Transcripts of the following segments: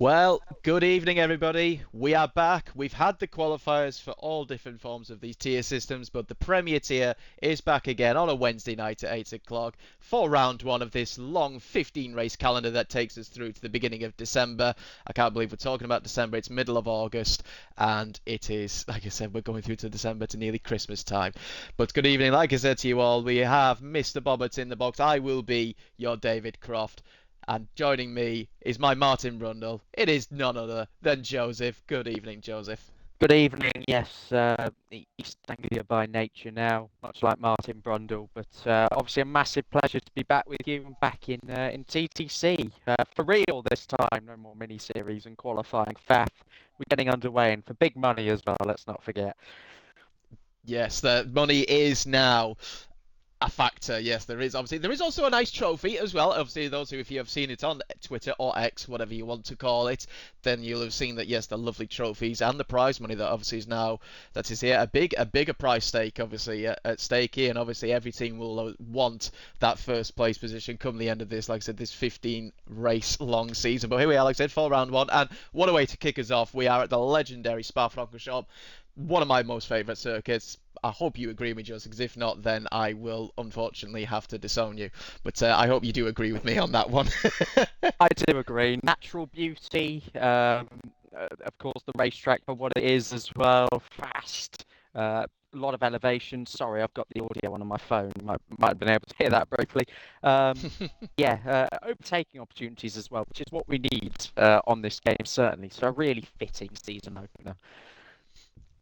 Well, good evening, everybody. We are back. We've had the qualifiers for all different forms of these tier systems, but the Premier tier is back again on a Wednesday night at 8 o'clock for round one of this long 15 race calendar that takes us through to the beginning of December. I can't believe we're talking about December. It's middle of August, and it is, like I said, we're going through to December to nearly Christmas time. But good evening. Like I said to you all, we have Mr. Bobbert in the box. I will be your David Croft. And joining me is my Martin Brundle. It is none other than Joseph. Good evening, Joseph. Good evening. Yes, East Anglia by nature now, much like Martin Brundle, but obviously a massive pleasure to be back with you and back in TTC for real this time. No more mini series and qualifying faff. We're getting underway and for big money as well. Let's not forget. Yes, the money is now a factor. Yes, there is. Obviously, there is also a nice trophy as well. Obviously, those who, if you have seen it on Twitter or X, whatever you want to call it, then you'll have seen that yes, the lovely trophies and the prize money that obviously is now that is here a bigger prize stake obviously at stake here, and obviously every team will want that first place position come the end of this. Like I said, this 15 race long season. But here we are, like I said, for round one, and what a way to kick us off. We are at the legendary Spa-Francorchamps, one of my most favourite circuits. I hope you agree with me, Joseph, because if not, then I will unfortunately have to disown you. But I hope you do agree with me on that one. I do agree. Natural beauty, of course, the racetrack for what it is as well. Fast, a lot of elevation. Sorry, I've got the audio on my phone. Might have been able to hear that briefly. Yeah, overtaking opportunities as well, which is what we need on this game, certainly. So a really fitting season opener.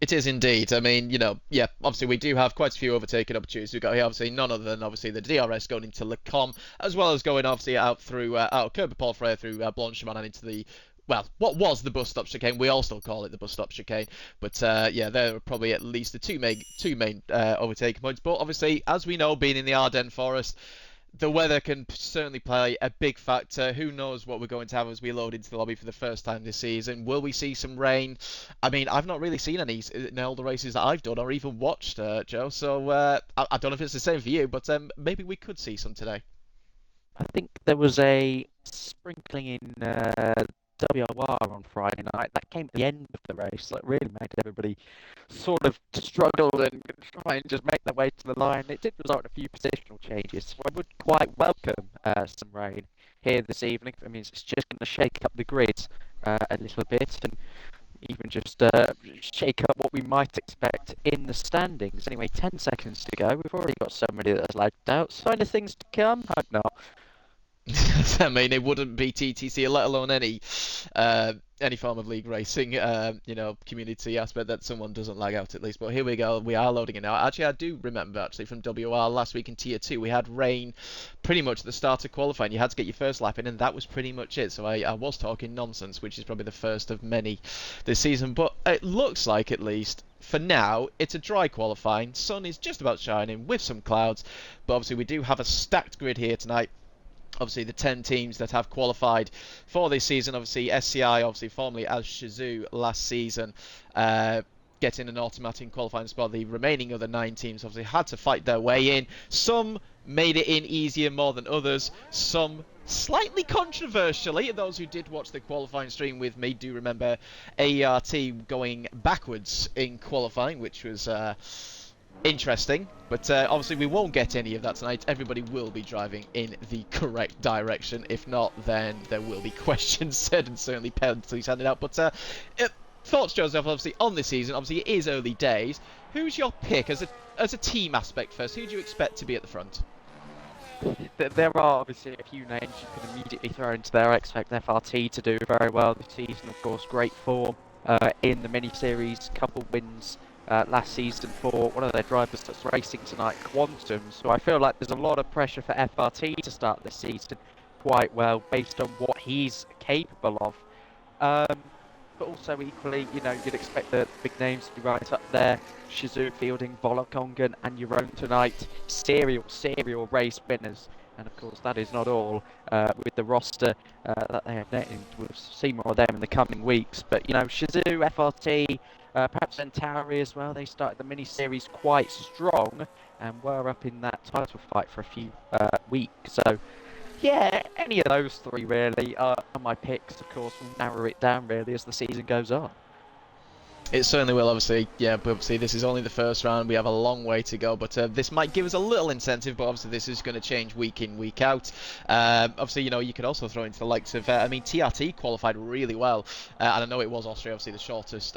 It is indeed. I mean, yeah, obviously we do have quite a few overtaking opportunities. We've got here, obviously, none other than, obviously, the DRS going into Lecom, as well as going, obviously, out through, out of Kirby Paul Freire through Blanchiment and into the, well, what was the bus stop chicane? We all still call it the bus stop chicane. But, yeah, there are probably at least the two main overtaking points. But, obviously, as we know, being in the Ardennes Forest, the weather can certainly play a big factor. Who knows what we're going to have as we load into the lobby for the first time this season? Will we see some rain? I mean, I've not really seen any in all the races that I've done or even watched, Joe. So I don't know if it's the same for you, but maybe we could see some today. I think there was a sprinkling in WR on Friday night. That came at the end of the race. That really made everybody sort of struggle and try and just make their way to the line. It did result in a few positional changes, so I would quite welcome some rain here this evening. I mean, it's just going to shake up the grid a little bit and even just shake up what we might expect in the standings. Anyway, 10 seconds to go. We've already got somebody that's lagged out. Sign of things to come? Hope not. I mean, it wouldn't be TTC, let alone any form of league racing, community aspect that someone doesn't lag out at least. But here we go, we are loading it now. Actually, I do remember actually from WR last week in Tier 2, we had rain pretty much at the start of qualifying. You had to get your first lap in, and that was pretty much it. So I was talking nonsense, which is probably the first of many this season. But it looks like, at least for now, it's a dry qualifying. Sun is just about shining with some clouds, but obviously we do have a stacked grid here tonight. Obviously the 10 teams that have qualified for this season. Obviously SCI, obviously formerly as Shizou last season, getting an automatic qualifying spot. The remaining other 9 teams obviously had to fight their way in. Some made it in easier more than others. Some slightly controversially, those who did watch the qualifying stream with me do remember AERT going backwards in qualifying, which was interesting, but obviously we won't get any of that tonight. Everybody will be driving in the correct direction. If not, then there will be questions said and certainly penalties handed out. But thoughts, Joseph, obviously on this season. Obviously it is early days. Who's your pick as a team aspect first? Who do you expect to be at the front? There are obviously a few names you can immediately throw into there. I expect FRT to do very well this season. Of course, great form in the mini-series, couple wins last season for one of their drivers that's racing tonight, Quantum. So I feel like there's a lot of pressure for FRT to start this season quite well based on what he's capable of. But also equally, you'd expect the big names to be right up there. Shizou fielding Volokongan and your own tonight. Serial race winners. And of course, that is not all with the roster that they have named. We'll see more of them in the coming weeks. But, Shizou, FRT, perhaps Centauri as well. They started the mini-series quite strong and were up in that title fight for a few weeks. So Yeah, any of those three really are my picks. Of course, will narrow it down really as the season goes on. It certainly will, obviously. Yeah, but obviously this is only the first round. We have a long way to go, but this might give us a little incentive. But obviously this is going to change week in, week out. Obviously, you could also throw into the likes of. I mean, TRT qualified really well, and I know it was Austria, obviously the shortest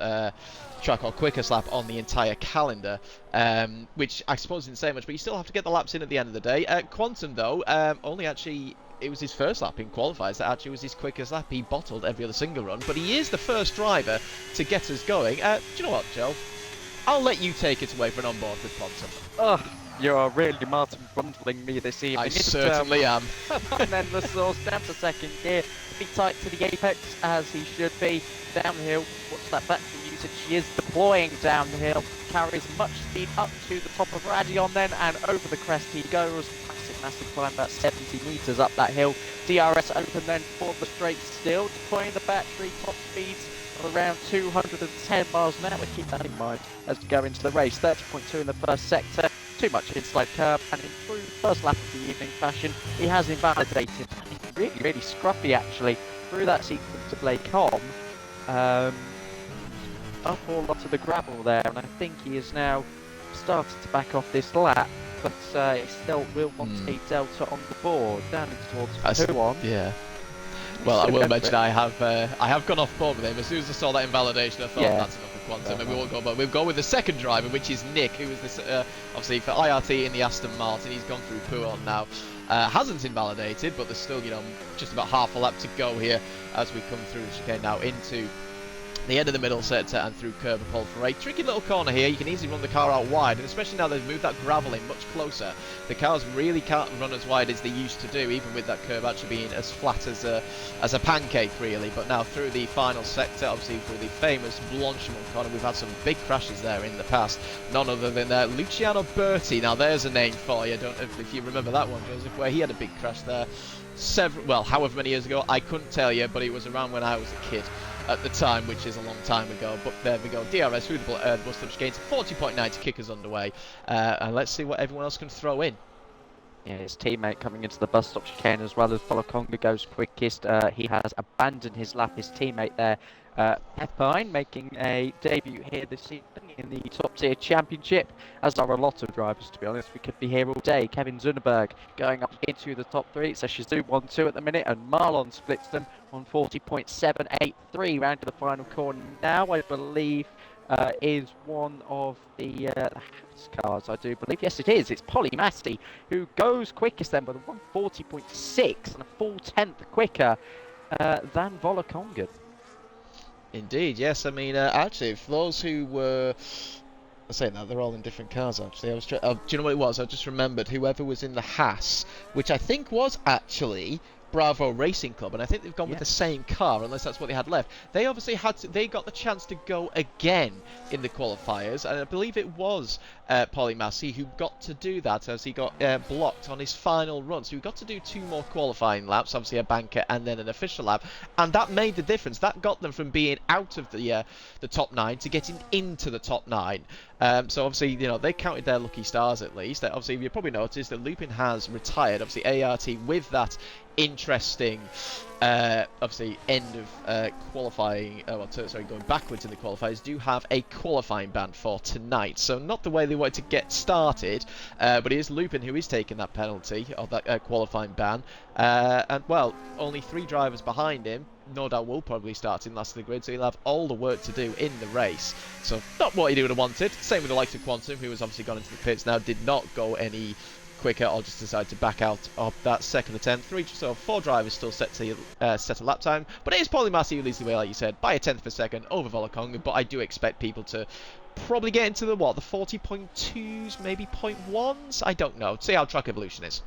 track or quickest lap on the entire calendar, which I suppose didn't say much, but you still have to get the laps in at the end of the day. Quantum though, only actually it was his first lap in qualifiers that actually was his quickest lap. He bottled every other single run, but he is the first driver to get us going. Do you know what, Joe? I'll let you take it away for an onboard with Quantum. Oh, you're really Martin bundling me this evening. I certainly am. And then the source down to second gear, be tight to the apex as he should be. Downhill, what's that battery usage? She is deploying downhill, carries much speed up to the top of Radion then, and over the crest he goes. Massive climb, about 70 metres up that hill. DRS open then for the straight, still deploying the battery, top speeds of around 210 miles an hour. Keep that in mind as we go into the race. 30.2 in the first sector, too much inside curb, and in true first lap of the evening fashion, he has invalidated. Really scruffy actually through that sequence of Lake Holm. Up all onto the gravel there, and I think he is now started to back off this lap. But he still will want a delta on the board, down towards 2-1. Yeah. Well, I will mention I have gone off board with him. As soon as I saw that invalidation, I thought that's enough for Quantum, and we won't go. But we'll go with the second driver, which is Nick, who is this obviously for IRT in the Aston Martin. He's gone through Pouon now. Hasn't invalidated, but there's still just about half a lap to go here as we come through the chicane now into the end of the middle sector and through curb and pole for 8. Tricky little corner here. You can easily run the car out wide, and especially now they've moved that gravel in much closer, the cars really can't run as wide as they used to do, even with that curb actually being as flat as a pancake really. But now through the final sector, obviously through the famous Blanchimont corner, we've had some big crashes there in the past. None other than Luciano Berti. Now there's a name for you. Don't know if you remember that one, Joseph, where he had a big crash there however many years ago, I couldn't tell you, but it was around when I was a kid at the time, which is a long time ago. But there we go, DRS through the bus touch gains 40.9 to kick us underway, and let's see what everyone else can throw in. Yeah, his teammate coming into the bus stop chicane as well as Volokonga goes quickest. He has abandoned his lap. His teammate there, Pepine, making a debut here this season in the top tier championship, as are a lot of drivers, to be honest. We could be here all day. Kevin Zunneberg going up into the top three. It's a Shizou 1-2 at the minute, and Marlon splits them on 40.783 round to the final corner. Now, I believe, is one of the cars, I do believe. Yes, it is. It's Polly Massey who goes quickest then, but 140.6 and a full tenth quicker than Volokonga. Indeed, yes. I mean, actually, for those who were saying that, they're all in different cars. Actually, do you know what it was? I just remembered whoever was in the Haas, which I think was actually Bravo Racing Club, and I think they've gone with the same car, unless that's what they had left. They obviously they got the chance to go again in the qualifiers, and I believe it was Polly Massey who got to do that, as he got blocked on his final run. So he got to do 2 more qualifying laps, obviously a banker and then an official lap, and that made the difference. That got them from being out of the top 9 to getting into the top 9. So obviously, they counted their lucky stars at least. Obviously, you probably noticed that Lupin has retired. Obviously, ART with that interesting obviously end of qualifying, going backwards in the qualifiers, do have a qualifying ban for tonight. So not the way they wanted to get started, but it is Lupin who is taking that penalty of that qualifying ban, and well, only 3 drivers behind him no doubt will probably start in last of the grid, so he'll have all the work to do in the race. So not what he would have wanted. Same with the likes of Quantum, who has obviously gone into the pits now, did not go any quicker, or just decided to back out of that second attempt. 4 drivers still set a lap time, but it is Paulie Massey who leads the way, like you said, by a tenth of a second over Volokonga. But I do expect people to probably get into the 40.2s, maybe 0.1s. I don't know. See how track evolution is.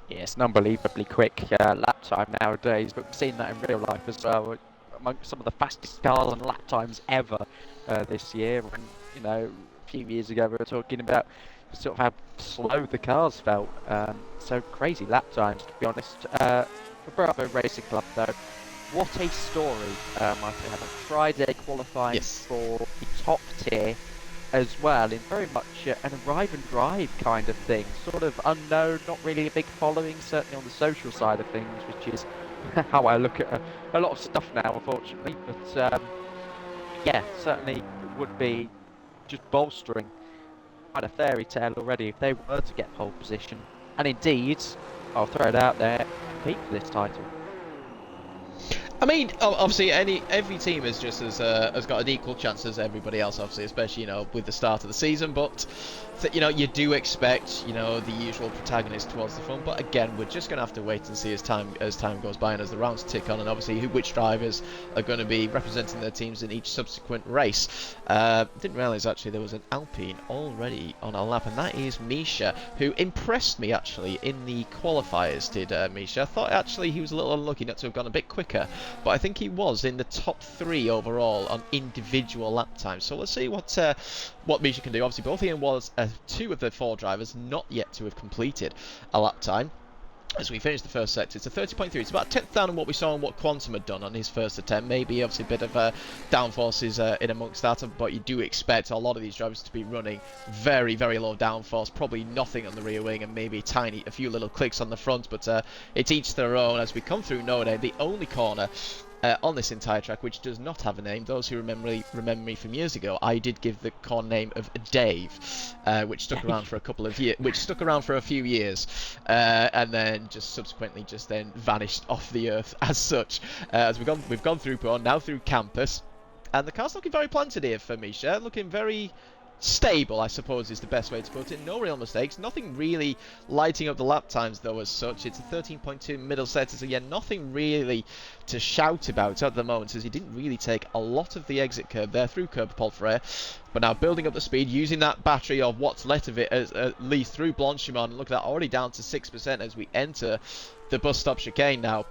Yeah, it's an unbelievably quick lap time nowadays, but we've seen that in real life as well. Among some of the fastest cars and lap times ever this year. And, a few years ago we were talking about sort of how slow the cars felt. So crazy lap times, to be honest. For Bravo Racing Club, though, what a story, Martin. Had a Friday qualifying for the top tier. as well, in very much an arrive and drive kind of thing. Sort of unknown, not really a big following, certainly on the social side of things, which is how I look at a lot of stuff now, unfortunately. But yeah, certainly would be just bolstering quite a fairy tale already if they were to get pole position. And indeed, I'll throw it out there, compete for this title. I mean, obviously, every team is just has got an equal chance as everybody else, obviously, especially with the start of the season. But you do expect the usual protagonist towards the front. But again, we're just going to have to wait and see as time goes by and as the rounds tick on, and obviously which drivers are going to be representing their teams in each subsequent race. Didn't realise actually there was an Alpine already on a lap, and that is Misha, who impressed me actually in the qualifiers. Did Misha? I thought actually he was a little unlucky not to have gone a bit quicker. But I think he was in the top 3 overall on individual lap times. So let's see what Misha can do. Obviously, both he and Wallace are 2 of the 4 drivers not yet to have completed a lap time. As we finish the first sector, it's a 30.3. It's about a tenth down on what we saw and what Quantum had done on his first attempt. Maybe obviously a bit of downforces in amongst that, but you do expect a lot of these drivers to be running very, very low downforce, probably nothing on the rear wing and maybe a few little clicks on the front. But it's each their own. As we come through Node, the only corner on this entire track, which does not have a name. Those who remember me from years ago, I did give the corner name of Dave, which stuck around for a few years, and then just subsequently vanished off the earth as such. As we've gone through Port, now through Campus, and the car's looking very planted here for Misha, looking very stable, I suppose is the best way to put it. No real mistakes, nothing really lighting up the lap times though as such. It's a 13.2 middle sector, so yeah, nothing really to shout about at the moment, as he didn't really take a lot of the exit curb there through Curb Paul Frere. But now building up the speed, using that battery of what's left of it as least through Blanchimont, and look at that, already down to 6% as we enter the bus stop chicane now.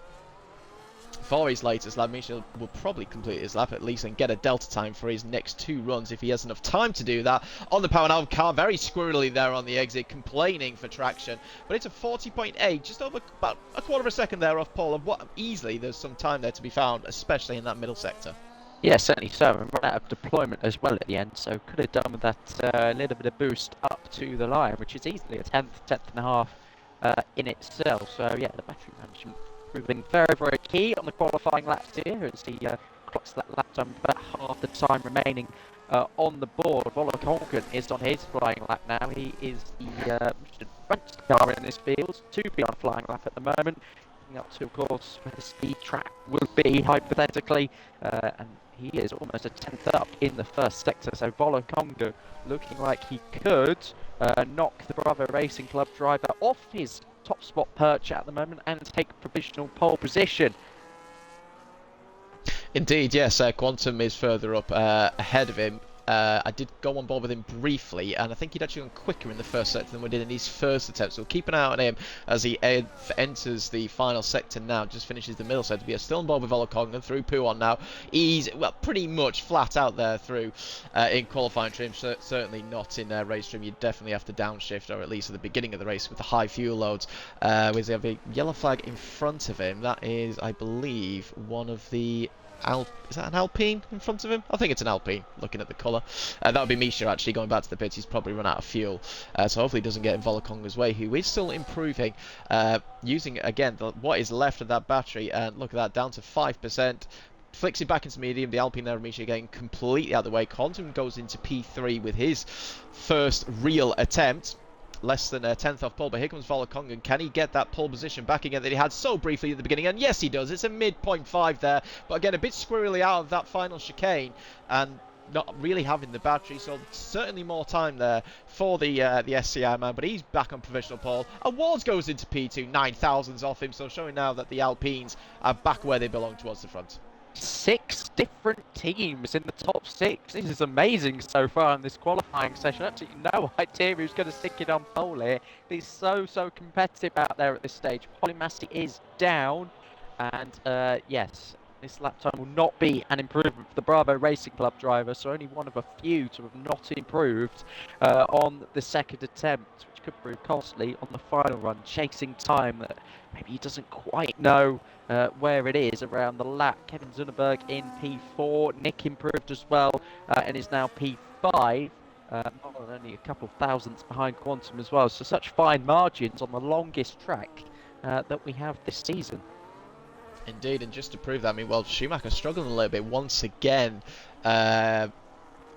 For his latest lap, Michel will probably complete his lap at least and get a delta time for his next 2 runs if he has enough time to do that. On the power now, car very squirrely there on the exit, complaining for traction, but it's a 40.8, just over about a quarter of a second there off Paul, of what easily there's some time there to be found, especially in that middle sector. Yeah, certainly so, and run out of deployment as well at the end, so could have done with that little bit of boost up to the line, which is easily a tenth and a half in itself. So yeah, the battery management proving very, very key on the qualifying laps here as he clocks that lap time about half the time remaining on the board. Volok Holgen is on his flying lap now. He is the most car in this field to be on a flying lap at the moment. Up to, of course, where the speed track will be, hypothetically, and he is almost a tenth up in the first sector, so Volokonga looking like he could knock the Bravo Racing Club driver off his top spot perch at the moment and take provisional pole position. Indeed, yes, Quantum is further up ahead of him. I did go on board with him briefly, and I think he'd actually gone quicker in the first sector than we did in his first attempt, so keep an eye on him as he enters the final sector now, just finishes the middle sector. We are still on board with Volokong through Puon now. He's pretty much flat out there through in qualifying trim, certainly not in race trim. You definitely have to downshift, or at least at the beginning of the race with the high fuel loads. We have a yellow flag in front of him. That is, I believe, one of the is that an Alpine in front of him? I think it's an Alpine, looking at the colour. That would be Misha, actually, going back to the pits. He's probably run out of fuel. So hopefully he doesn't get in Volokonga's way, who is still improving, using, again, what is left of that battery. And look at that, down to 5%. Flicks it back into medium. The Alpine there, Misha, getting completely out of the way. Quantum goes into P3 with his first real attempt. Less than a tenth off pole, but here comes Volokongan. Can he get that pole position back again that he had so briefly at the beginning? And yes, he does. It's a mid-0.5 there, but again, a bit squirrely out of that final chicane, and not really having the battery, so certainly more time there for the SCI man, but he's back on provisional pole. And Wards goes into P2, 9,000s off him, so showing now that the Alpines are back where they belong towards the front. 6 different teams in the top 6. This is amazing so far in this qualifying session. Absolutely no idea who's going to stick it on pole here. It's so competitive out there at this stage. Polymassy is down, and yes, this lap time will not be an improvement for the Bravo Racing Club driver, so only one of a few to have not improved on the second attempt, which could prove costly on the final run, chasing time that maybe he doesn't quite know where it is around the lap. Kevin Zunneberg in P4. Nick improved as well and is now P5. not only a couple of thousandths behind Quantum as well. So such fine margins on the longest track that we have this season. Indeed, and just to prove that, I mean, well, Schumacher struggling a little bit once again. Uh,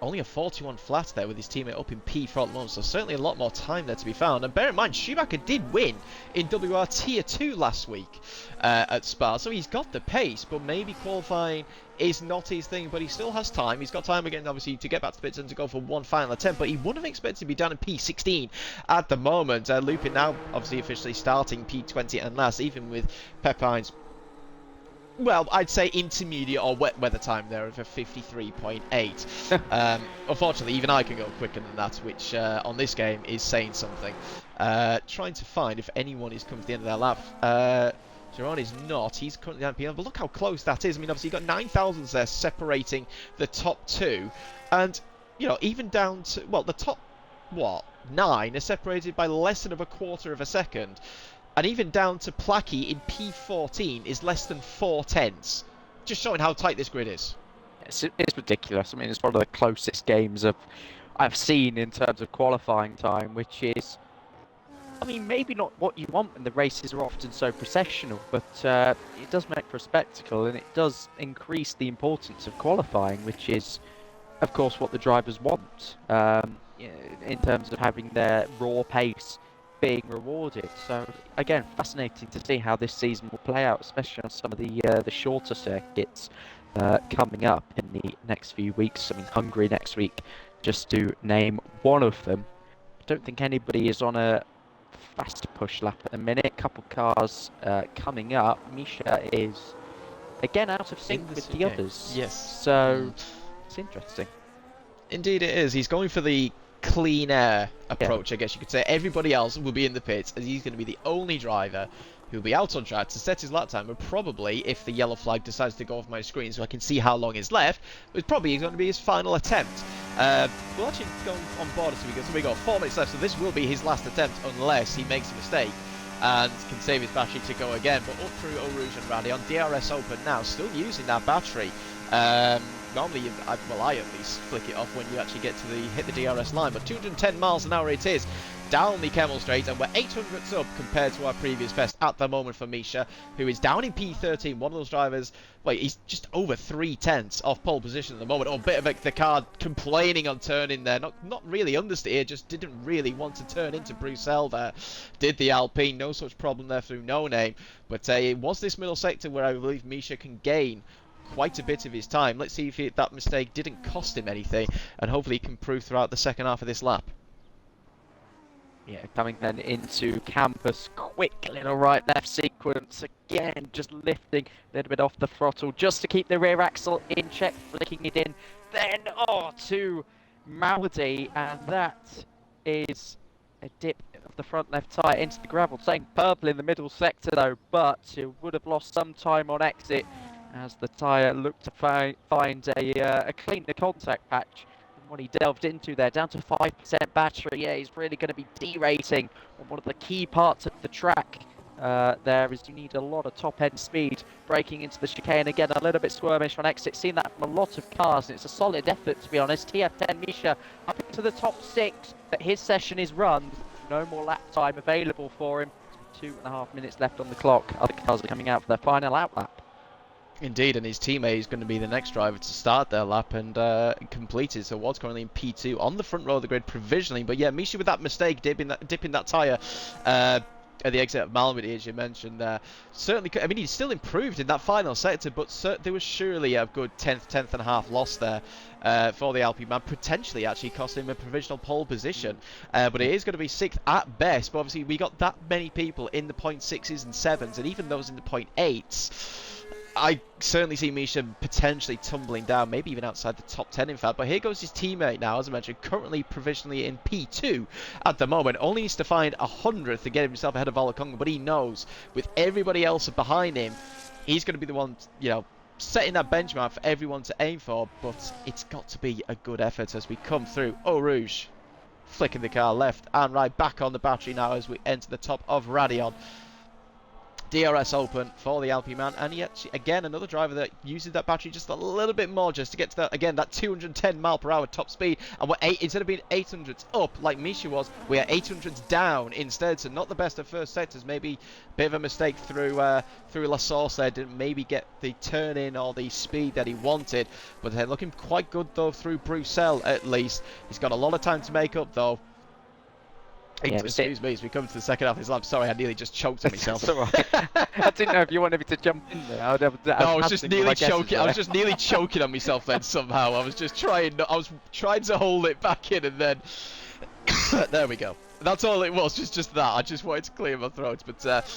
Only a 41 flat there with his teammate up in P4 at the moment, so certainly a lot more time there to be found. And bear in mind, Schumacher did win in WR Tier 2 last week at Spa, so he's got the pace, but maybe qualifying is not his thing, but he still has time. He's got time again, obviously, to get back to the pits and to go for one final attempt, but he wouldn't have expected to be down in P16 at the moment. Lupin now, obviously, officially starting P20 and last, even with Peppine's, well, I'd say intermediate or wet weather time there of a 53.8. Unfortunately, even I can go quicker than that, which on this game is saying something. Trying to find if anyone is coming to the end of their lap. Giron is not. He's currently down P11, but look how close that is. I mean, obviously, you've got 9 thousandths there separating the top two. And, you know, even down to, well, the top, 9 are separated by less than a quarter of a second. And even down to Placky in P14 is less than 4 tenths. Just showing how tight this grid is. It's ridiculous. I mean, it's one of the closest games I've seen in terms of qualifying time, which is, I mean, maybe not what you want when the races are often so processional, but it does make for a spectacle, and it does increase the importance of qualifying, which is, of course, what the drivers want in terms of having their raw pace being rewarded. So again, fascinating to see how this season will play out, especially on some of the shorter circuits coming up in the next few weeks. I mean, Hungary next week, just to name one of them. I don't think anybody is on a fast push lap at the minute. Couple cars coming up. Misha is again out of sync with the others. Yes. So it's interesting. Indeed it is. He's going for the clean air approach, I guess you could say. Everybody else will be in the pits, as he's going to be the only driver who'll be out on track to set his lap time, and probably, if the yellow flag decides to go off my screen so I can see how long is left, it's probably going to be his final attempt. We'll actually go on board as we go. So we got 4 minutes left, so this will be his last attempt unless he makes a mistake and can save his battery to go again. But up through Eau Rouge and Rally on DRS Open now, still using that battery. Normally, I at least flick it off when you actually get to hit the DRS line, but 210 miles an hour it is down the Kemmel Straight, and we're 800ths up compared to our previous best at the moment for Misha, who is down in P13. One of those drivers, wait, he's just over 3 tenths off pole position at the moment. Oh, a bit of the car complaining on turning there, not really understeer, just didn't really want to turn into Bruxelles there. Did the Alpine, no such problem there through No Name, but it was this middle sector where I believe Misha can gain quite a bit of his time. Let's see if that mistake didn't cost him anything, and hopefully he can prove throughout the second half of this lap. Yeah, coming then into Campus, quick little right-left sequence, again just lifting a little bit off the throttle just to keep the rear axle in check, flicking it in, then to Maldi, and that is a dip of the front left tyre into the gravel, staying purple in the middle sector though, but it would have lost some time on exit as the tyre looked to find a cleaner contact patch than what he delved into there. Down to 5% battery. Yeah, he's really going to be derating on one of the key parts of the track. There is you need a lot of top-end speed breaking into the chicane. Again, a little bit squirmish on exit. Seen that from a lot of cars, and it's a solid effort, to be honest. TF10 Misha up into the top 6, but his session is run. No more lap time available for him. 2.5 minutes left on the clock. Other cars are coming out for their final outlap. Indeed, and his teammate is going to be the next driver to start their lap and complete it. So Ward's currently in P2 on the front row of the grid provisionally. But yeah, Misha with that mistake, dipping that tyre at the exit of Malmedy, as you mentioned there. Certainly, I mean, he's still improved in that final sector, but there was surely a good 10th and a half loss there for the Alpine man, potentially actually costing him a provisional pole position. But it is going to be 6th at best. But obviously, we got that many people in the 0.6s and 7s, and even those in the 0.8s. I certainly see Misha potentially tumbling down, maybe even outside the top 10 in fact. But here goes his teammate now, as I mentioned, currently provisionally in P2 at the moment. Only needs to find 100th to get himself ahead of Valakonga, but he knows with everybody else behind him, he's going to be the one, you know, setting that benchmark for everyone to aim for. But it's got to be a good effort as we come through Eau Rouge. Flicking the car left and right, back on the battery now as we enter the top of Radion. DRS open for the LP man, and yet again another driver that uses that battery just a little bit more just to get to that, again, that 210 mile per hour top speed. And we're instead of being 800s up like Misha was, we are 800s down instead. So not the best of first sectors. Maybe a bit of a mistake through La Source there, didn't maybe get the turn in or the speed that he wanted. But they're looking quite good though through Bruxelles at least. He's got a lot of time to make up though. Yeah, Excuse me, as we come to the second half of his lap. Sorry, I nearly just choked on myself. That's all right. I didn't know if you wanted me to jump in there. I was just nearly choking. I was just nearly choking on myself then somehow. I was just trying. I was trying to hold it back in, and then there we go. That's all it was, just that. I just wanted to clear my throat. But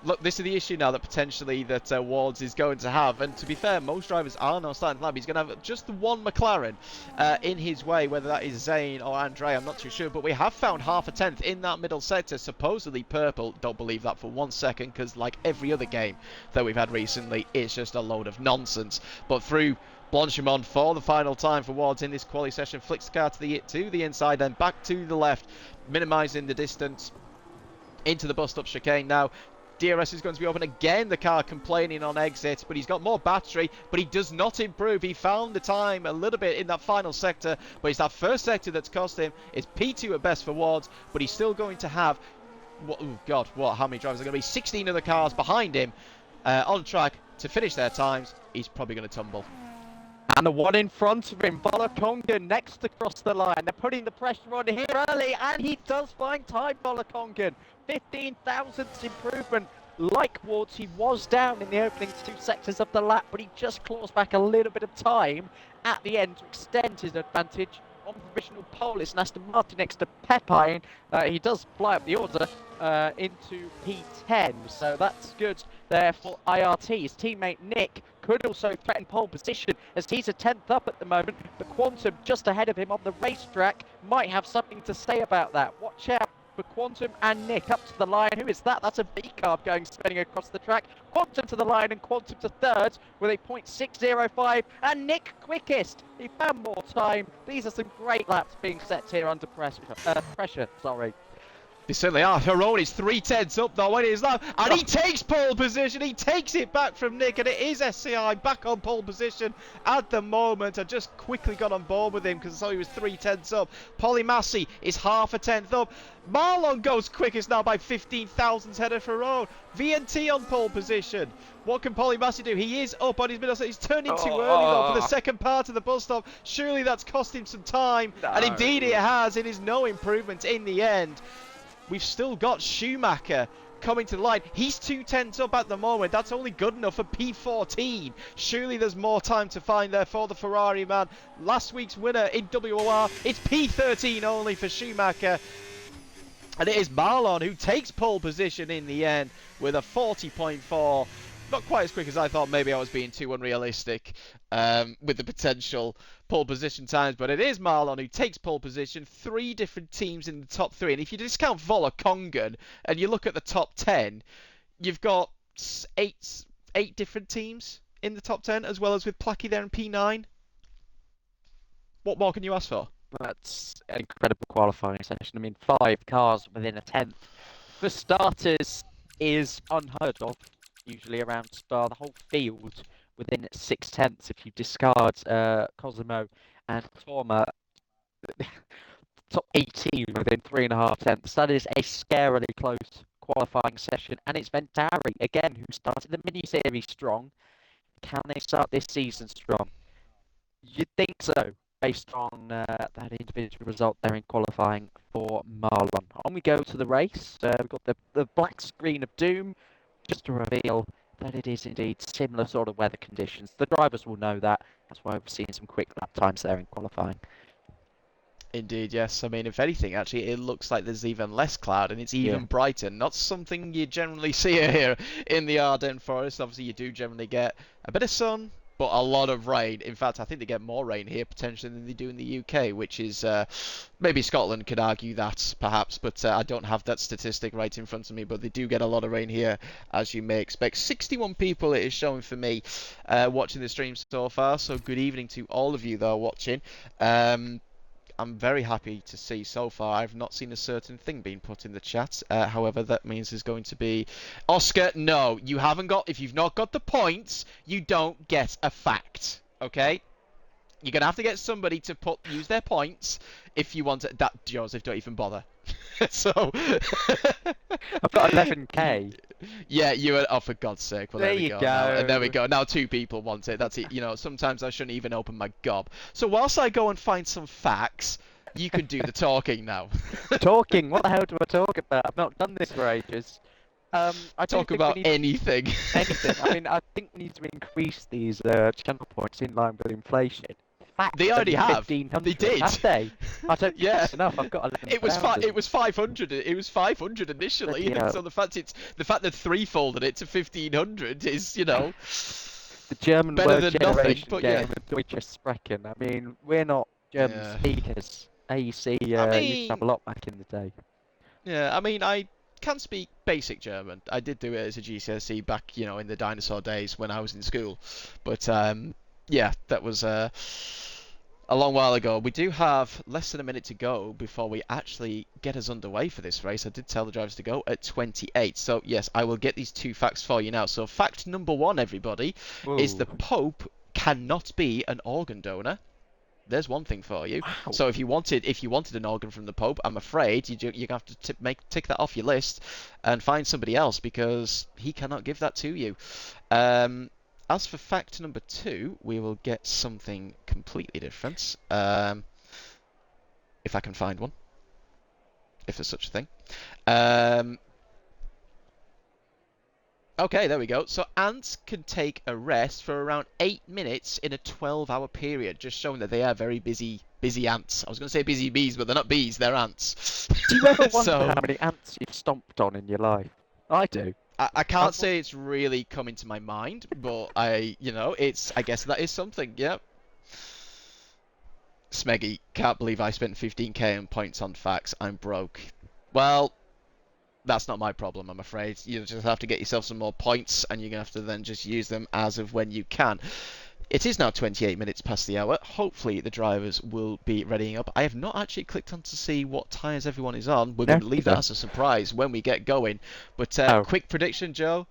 look, this is the issue now that potentially that Wards is going to have. And to be fair, most drivers are now starting to lap. He's going to have just the one McLaren in his way, whether that is Zane or Andre, I'm not too sure. But we have found half a tenth in that middle sector, supposedly purple. Don't believe that for 1 second, because like every other game that we've had recently, it's just a load of nonsense. But through Blanchimont for the final time for Wards in this quali session, flicks the car to the inside, then back to the left, minimising the distance into the bus stop chicane. Now DRS is going to be open again, the car complaining on exit, but he's got more battery, but he does not improve. He found the time a little bit in that final sector, but it's that first sector that's cost him. It's P2 at best for Wards, but he's still going to have, oh God, what, how many drivers are going to be? 16 other cars behind him on track to finish their times. He's probably going to tumble. And the one in front of him, Volokonga, next across the line. They're putting the pressure on here early, and he does find time, Volokonga. 15 thousandths improvement. Like Wards, he was down in the opening 2 sectors of the lap, but he just claws back a little bit of time at the end to extend his advantage on provisional pole. It's Aston Martin next to Pepine. He does fly up the order into P10, so that's good there for IRT. His teammate Nick could also threaten pole position as he's a 10th up at the moment, but Quantum just ahead of him on the racetrack might have something to say about that. Watch out for Quantum and Nick up to the line. Who is that? That's a V-carb going spinning across the track. Quantum to the line and Quantum to third with a 0.605, and Nick quickest. He found more time. These are some great laps being set here under pressure. Sorry. They certainly are. Harone is 3/10 up though in his lap, and he takes pole position. He takes it back from Nick, and it is SCI back on pole position at the moment. I just quickly got on board with him because I saw he was 3/10 up. Polymassi is half a tenth up. Marlon goes quickest now by 15 thousandths ahead of Harone. VNT on pole position. What can Polymassi do? He is up on his middle, so he's turning too early though for the second part of the bus stop. Surely that's cost him some time, and indeed it has. It is no improvement in the end. We've still got Schumacher coming to the line. He's 2/10 up at the moment. That's only good enough for P14. Surely there's more time to find there for the Ferrari man. Last week's winner in WOR, it's P13 only for Schumacher. And it is Marlon who takes pole position in the end with a 40.4. Not quite as quick as I thought. Maybe I was being too unrealistic with the potential pole position times, but it is Marlon who takes pole position. 3 different teams in the top 3, and if you discount Volokongan and you look at the top 10, you've got 8 different teams in the top 10, as well as with Placky there in P9. What more can you ask for? That's an incredible qualifying session. I mean, 5 cars within a tenth. For starters, is unheard of. Usually around Spa, the whole field within 6/10 if you discard Cosimo and Torma. Top 18 within 3.5 tenths. That is a scarily close qualifying session, and it's Ventari again who started the mini series strong. Can they start this season strong? You'd think so, based on that individual result there in qualifying for Marlon. On we go to the race. We've got the black screen of doom, just to reveal that it is indeed similar sort of weather conditions. The drivers will know that. That's why we've seen some quick lap times there in qualifying. Indeed, yes. I mean, if anything, actually, it looks like there's even less cloud and it's even brighter. Not something you generally see here in the Ardennes Forest. Obviously, you do generally get a bit of sun, but a lot of rain. In fact, I think they get more rain here potentially than they do in the UK, which is maybe Scotland could argue that perhaps, but I don't have that statistic right in front of me. But they do get a lot of rain here, as you may expect. 61 people it is showing for me watching the stream so far. So good evening to all of you that are watching. I'm very happy to see so far. I've not seen a certain thing being put in the chat. However, that means there's going to be Oscar. No, you haven't got. If you've not got the points, you don't get a fact. Okay? You're gonna have to get somebody to use their points if you want to. That Joseph, don't even bother. So I've got 11k. yeah, you were. Oh, for God's sake! Well, There there we you go. Now, and there we go. go. Now 2 people want it. That's it. You know, sometimes I shouldn't even open my gob. So whilst I go and find some facts, you can do the talking now. Talking. What the hell do I talk about? I've not done this for ages. I do Talk think we about need anything. anything. I mean, I think we need to increase these channel points in line with inflation. They Facts already only have. 1,500. They did. Have they? I don't think Yeah. that's enough. I've got It was 11,000. it was 500. It was 500 initially, Bloody and hell. so the fact that threefolded it to 1,500 is, you know, The German better word than nothing. generation But game yeah, of Deutsche Sprechen. I mean, we're not German yeah. speakers. AEC I used to have a mean, lot back in the day. yeah. I mean, I can speak basic German. I did do it as a GCSE back, you know, in the dinosaur days when I was in school. But yeah, that was a long while ago. We do have less than a minute to go before we actually get us underway for this race. I did tell the drivers to go at 28. So yes, I will get these 2 facts for you now. So fact number 1, everybody, is the Whoa. Pope cannot be an organ donor. There's one thing for you. Wow. So if you wanted an organ from the Pope, I'm afraid you have to tick that off your list and find somebody else because he cannot give that to you. As for fact number 2, we will get something completely different. If I can find one, if there's such a thing. Okay, there we go. So ants can take a rest for around 8 minutes in a 12-hour period, just showing that they are very busy ants. I was going to say busy bees, but they're not bees, they're ants. Do you ever wonder So how many ants you've stomped on in your life? I do. I I, can't say it's really come into my mind, but I guess that is something. Yep. Smeggy, can't believe I spent 15k on points on facts. I'm broke. Well, that's not my problem, I'm afraid. You just have to get yourself some more points, and you're going to have to then just use them as of when you can. It is now 28 minutes past the hour. Hopefully the drivers will be readying up. I have not actually clicked on to see what tyres everyone is on. We're going to leave that as a surprise when we get going. But quick prediction, Joe.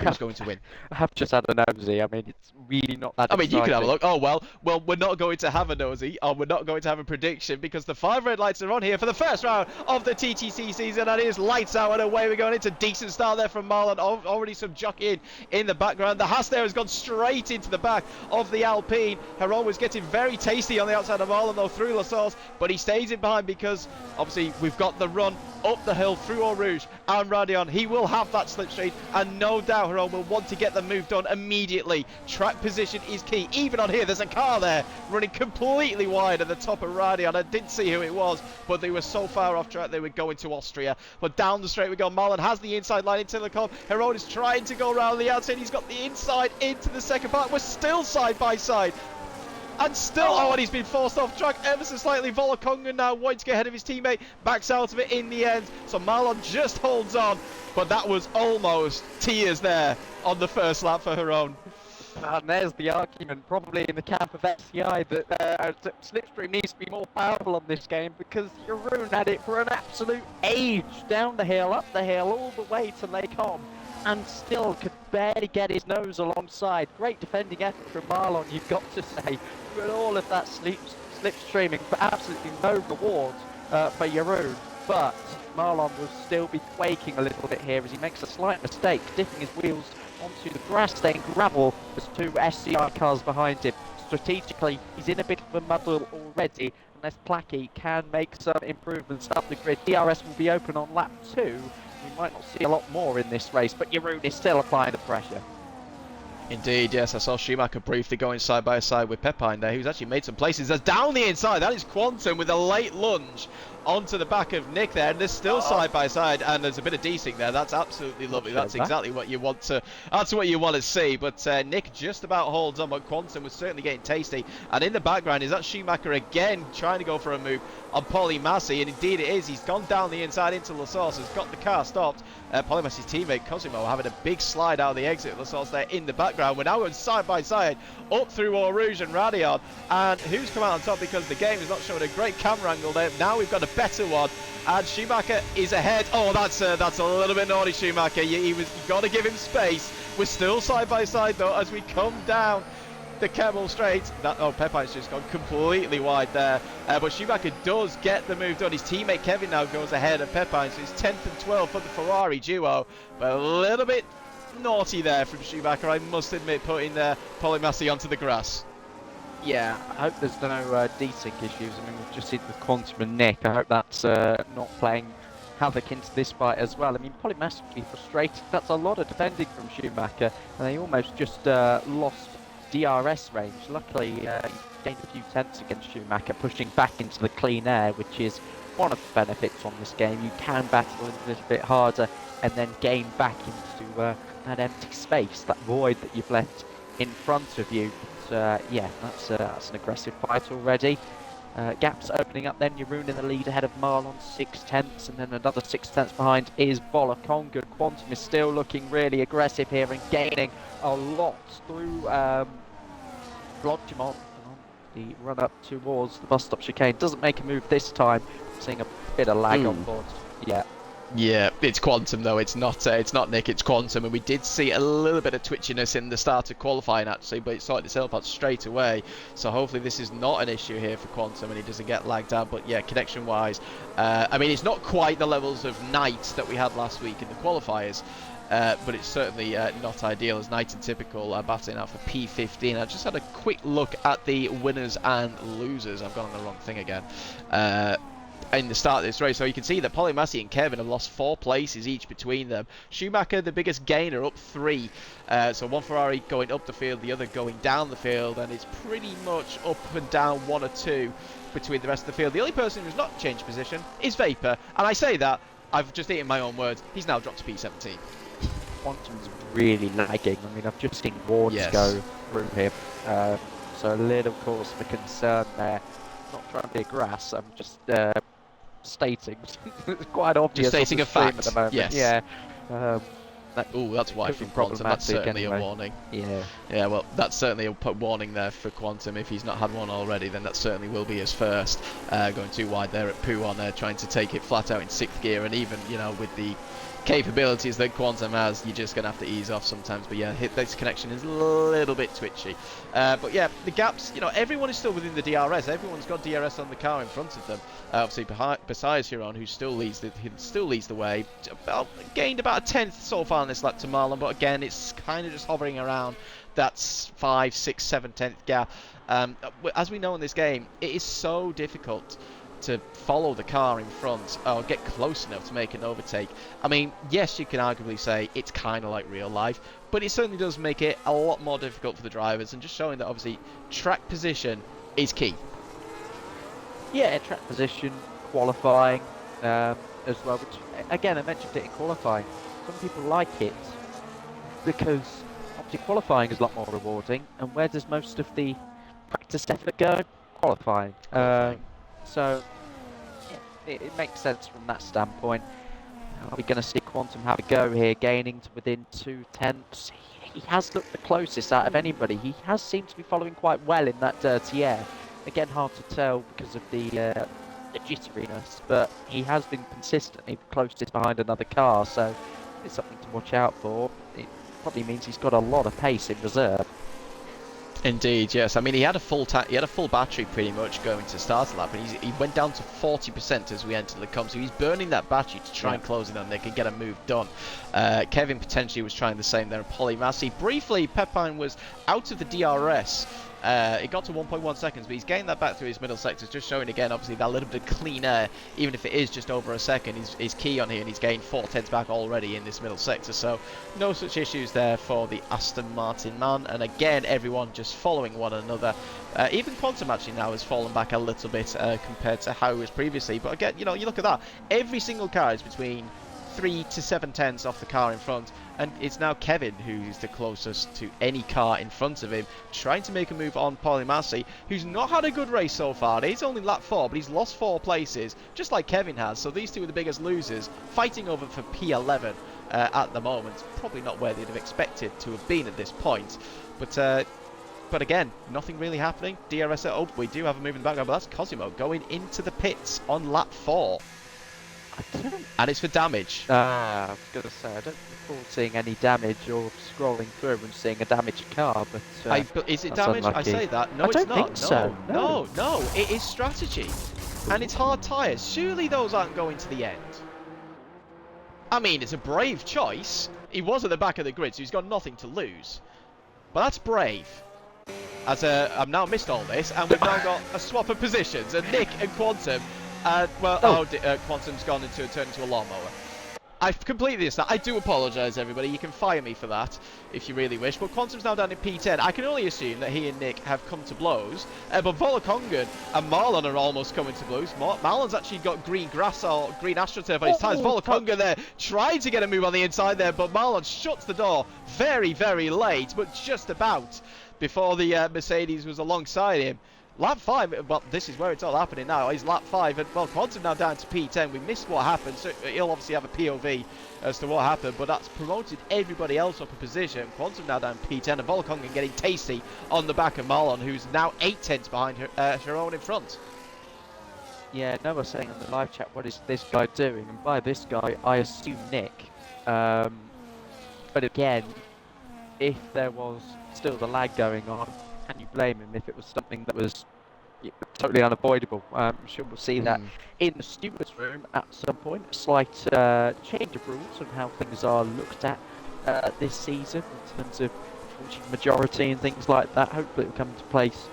Who's going to win? I have just had a nosy. I mean, it's really not that I mean, you can have a exciting. look. Oh, well, we're not going to have a nosy, or we're not going to have a prediction, because the 5 red lights are on here for the first round of the TTC season, and it is lights out and away we're going. It's a decent start there from Marlon. Already some jockeying in the background. The Haas there has gone straight into the back of the Alpine. Heron was getting very tasty on the outside of Marlon, though, through La Source, but he stays in behind because, obviously, we've got the run up the hill through Eau Rouge and Radion. He will have that slipstream, and no doubt Heron will want to get the move done immediately. Track position is key. Even on here, there's a car there running completely wide at the top of Radion. I didn't see who it was, but they were so far off track they were going to Austria. But down the straight we go. Marlon has the inside line into the corner. Heron is trying to go around the outside. He's got the inside into the second part. We're still side by side. And still, and he's been forced off track ever so slightly. Volokonga now wanting to get ahead of his teammate, backs out of it in the end. So Marlon just holds on, but that was almost tears there on the first lap for her own. And there's the argument, probably in the camp of SCI, that Slipstream needs to be more powerful on this game, because Jeroen had it for an absolute age, down the hill, up the hill, all the way to Lake Om, and still could barely get his nose alongside. Great defending effort from Marlon, you've got to say, but all of that slipstreaming for absolutely no reward for Jeroen. But Marlon will still be quaking a little bit here as he makes a slight mistake, dipping his wheels onto the grass-stained gravel. There's 2 SCI cars behind him. Strategically, he's in a bit of a muddle already, unless Placky can make some improvements up the grid. DRS will be open on lap 2. We might not see a lot more in this race, but Jeroen is still applying the pressure. Indeed, yes, I saw Schumacher briefly going side by side with Pepine there, who's actually made some places. That's down the inside. That is Quantum with a late lunge onto the back of Nick there, and they're still side by side, and there's a bit of desync there. That's absolutely lovely. That's exactly what you want to. That's what you want to see. But Nick just about holds on, but Quantum was certainly getting tasty. And in the background is that Schumacher again trying to go for a move on Polymassi, and indeed it is. He's gone down the inside into La Source, has got the car stopped. Polymassi's teammate Cosimo having a big slide out of the exit of La Source there in the background. background. We're now going side by side up through Eau Rouge and Radion. And who's come out on top because the game is not showing a great camera angle there. Now we've got a better one. And Schumacher is ahead. Oh, that's a little bit naughty, Schumacher. You got to give him space. We're still side by side, though, as we come down the Kemmel Straight. Peppine's just gone completely wide there. But Schumacher does get the move done. His teammate Kevin now goes ahead of Pepine, so it's 10th and 12th for the Ferrari duo. But a little bit naughty there from Schumacher, I must admit, putting Polymassi onto the grass. Yeah, I hope there's no desync issues. I mean, we've just seen with Quantum and Nick. I hope that's not playing havoc into this fight as well. I mean, Polymassi would be frustrated. That's a lot of defending from Schumacher, and they almost just lost DRS range. Luckily, he gained a few tenths against Schumacher, pushing back into the clean air, which is one of the benefits on this game. You can battle a little bit harder and then gain back into that empty space, that void that you've left in front of you. But, yeah, that's an aggressive fight already. Gaps opening up then. Jeroen in the lead ahead of Marlon, 6 tenths, and then another 6 tenths behind is Bolakonga. Quantum is still looking really aggressive here and gaining a lot through Blodgem on the run up towards the bus stop chicane. Doesn't make a move this time. Seeing a bit of lag on board. Yeah, it's Quantum though. It's not Nick. It's Quantum, and we did see a little bit of twitchiness in the start of qualifying actually, but it sorted itself out straight away. So hopefully this is not an issue here for Quantum, and he doesn't get lagged out. But yeah, connection-wise, I mean, it's not quite the levels of Knight that we had last week in the qualifiers. But it's certainly not ideal, as Knight and Typical are battling out for P15. I just had a quick look at the winners and losers. I've gone on the wrong thing again. In the start of this race, so you can see that Polymassi and Kevin have lost 4 places each between them. Schumacher, the biggest gainer, up 3. So one Ferrari going up the field, the other going down the field, and it's pretty much up and down 1 or 2 between the rest of the field. The only person who's not changed position is Vapor, and I say that, I've just eaten my own words, he's now dropped to P17. Quantum's really lagging. I mean, I've just seen Wards go through him, so a little cause for concern there. Not trying to be a grass, I'm just stating. It's quite obvious. Just stating a fact at the moment. Yes. Yeah. That's why from Quantum. That's certainly anyway. A warning. Yeah. Yeah. Well, that's certainly a warning there for Quantum. If he's not had one already, then that certainly will be his first. Going too wide there at Poo on there, trying to take it flat out in 6th gear, and even with the capabilities that Quantum has, you're just going to have to ease off sometimes. But yeah, this connection is a little bit twitchy. But yeah, the gaps, everyone is still within the DRS. Everyone's got DRS on the car in front of them. Obviously, besides Huron, who still leads the way. Gained about a 10th so far on this lap to Marlon, but again, it's kind of just hovering around that 5, 6, 7 tenth gap. As we know in this game, it is so difficult to follow the car in front or get close enough to make an overtake. I mean, yes, you can arguably say it's kind of like real life, but it certainly does make it a lot more difficult for the drivers, and just showing that obviously track position is key. Yeah, track position, qualifying as well, which again, I mentioned it in qualifying. Some people like it because obviously qualifying is a lot more rewarding, and where does most of the practice effort go? Qualifying. So, yeah, it makes sense from that standpoint. Are we going to see Quantum have a go here, gaining to within 2 tenths? He has looked the closest out of anybody. He has seemed to be following quite well in that dirty air. Again, hard to tell because of the jitteriness, but he has been consistently the closest behind another car, so it's something to watch out for. It probably means he's got a lot of pace in reserve. Indeed, yes. I mean, he had a full battery pretty much going to start the lap, and he went down to 40% as we entered the comp, so he's burning that battery to try and close it on Nick and get a move done. Kevin potentially was trying the same there. Polymassi briefly, Pepine was out of the DRS. It got to 1.1 seconds, but he's gained that back through his middle sectors, just showing again, obviously, that little bit of clean air, even if it is just over a second, is key on here, and he's gained 4 tenths back already in this middle sector, so no such issues there for the Aston Martin man, and again, everyone just following one another. Even Quantum actually now has fallen back a little bit compared to how it was previously, but again, you look at that, every single car is between 3 to 7 tenths off the car in front, and it's now Kevin who's the closest to any car in front of him, trying to make a move on Polymassi, who's not had a good race so far. He's only lap 4, but he's lost 4 places, just like Kevin has, so these two are the biggest losers, fighting over for P11. at the moment. Probably not where they'd have expected to have been at this point. But again, nothing really happening. DRS, oh, we do have a move in the background, but that's Cosimo going into the pits on lap 4. And it's for damage. I was going to say, I don't recall seeing any damage or scrolling through and seeing a damaged car, but is it that's damage? unlucky. I say that. No, I it's don't not. think so. No. It is strategy. And it's hard tyres. Surely those aren't going to the end. I mean, it's a brave choice. He was at the back of the grid, so he's got nothing to lose. But that's brave. As I've now missed all this, and we've now got a swap of positions. And Nick and Quantum, Quantum's gone turned into a lawnmower. I've completely missed that. I do apologise, everybody. You can fire me for that if you really wish. But Quantum's now down in P10. I can only assume that he and Nick have come to blows. But Volokongan and Marlon are almost coming to blows. Marlon's actually got green grass or green astroturf on his tyres. Volokongan there tried to get a move on the inside there, but Marlon shuts the door very, very late, but just about before the Mercedes was alongside him. Lap 5, well, this is where it's all happening now, is lap 5, and, well, Quantum now down to P10. We missed what happened, so he'll obviously have a POV as to what happened, but that's promoted everybody else up a position. Quantum now down P10, and Volokongan getting tasty on the back of Marlon, who's now 8 tenths behind Sharon in front. Yeah, Noah's saying on the live chat, what is this guy doing? And by this guy, I assume Nick. But again, if there was still the lag going on, can you blame him if it was something that was totally unavoidable? I'm sure we'll see that in the stewards room at some point. A slight change of rules of how things are looked at this season in terms of majority and things like that. Hopefully it will come into place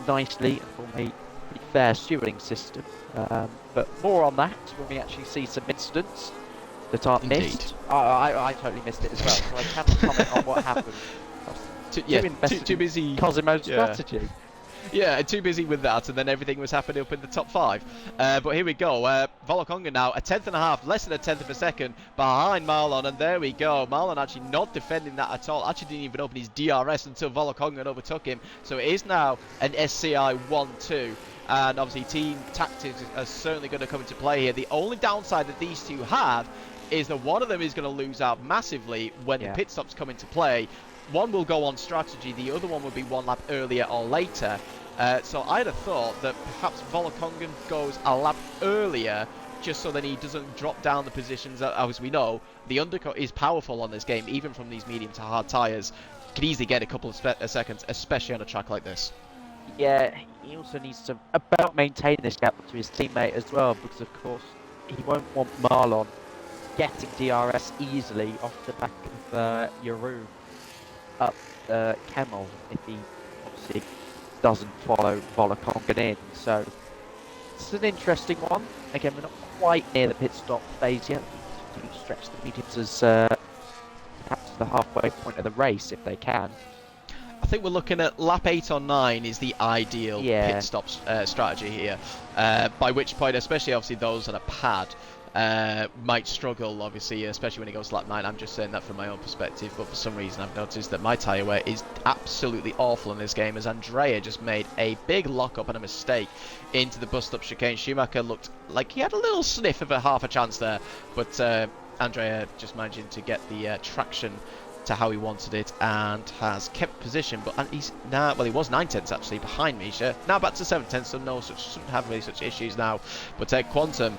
nicely and form a pretty fair stewarding system. But more on that when we actually see some incidents that aren't missed. I totally missed it as well, so I cannot comment on what happened. Too busy. Cosimo's strategy. Yeah, too busy with that, and then everything was happening up in the top 5. But here we go. Volokongan now, a tenth and a half, less than a tenth of a second behind Marlon, and there we go. Marlon actually not defending that at all. Actually didn't even open his DRS until Volokongan overtook him. So it is now an SCI 1-2. And obviously team tactics are certainly going to come into play here. The only downside that these two have is that one of them is going to lose out massively when the pit stops come into play. One will go on strategy, the other one will be one lap earlier or later. So I'd have thought that perhaps Volokongan goes a lap earlier, just so that he doesn't drop down the positions. As we know, the undercut is powerful on this game, even from these medium to hard tyres. Could easily get a couple of seconds, especially on a track like this. Yeah, he also needs to about maintain this gap to his teammate as well, because of course he won't want Marlon getting DRS easily off the back of Yaru up Kemmel if he obviously doesn't follow Volokongan in. So it's an interesting one. Again, we're not quite near the pit stop phase yet. We need to stretch the mediums as perhaps the halfway point of the race if they can. I think we're looking at lap 8 or 9 is the ideal pit stop strategy here. By which point, especially obviously those on a pad, might struggle, obviously, especially when it goes to lap 9. I'm just saying that from my own perspective, but for some reason I've noticed that my tyre wear is absolutely awful in this game, as Andrea just made a big lock-up and a mistake into the bust-up chicane. Schumacher looked like he had a little sniff of half a chance there, but Andrea just managing to get the traction to how he wanted it and has kept position, but he's now, well, he was 9 tenths actually behind Misha, now back to 7 tenths, so shouldn't have really such issues now. But Quantum,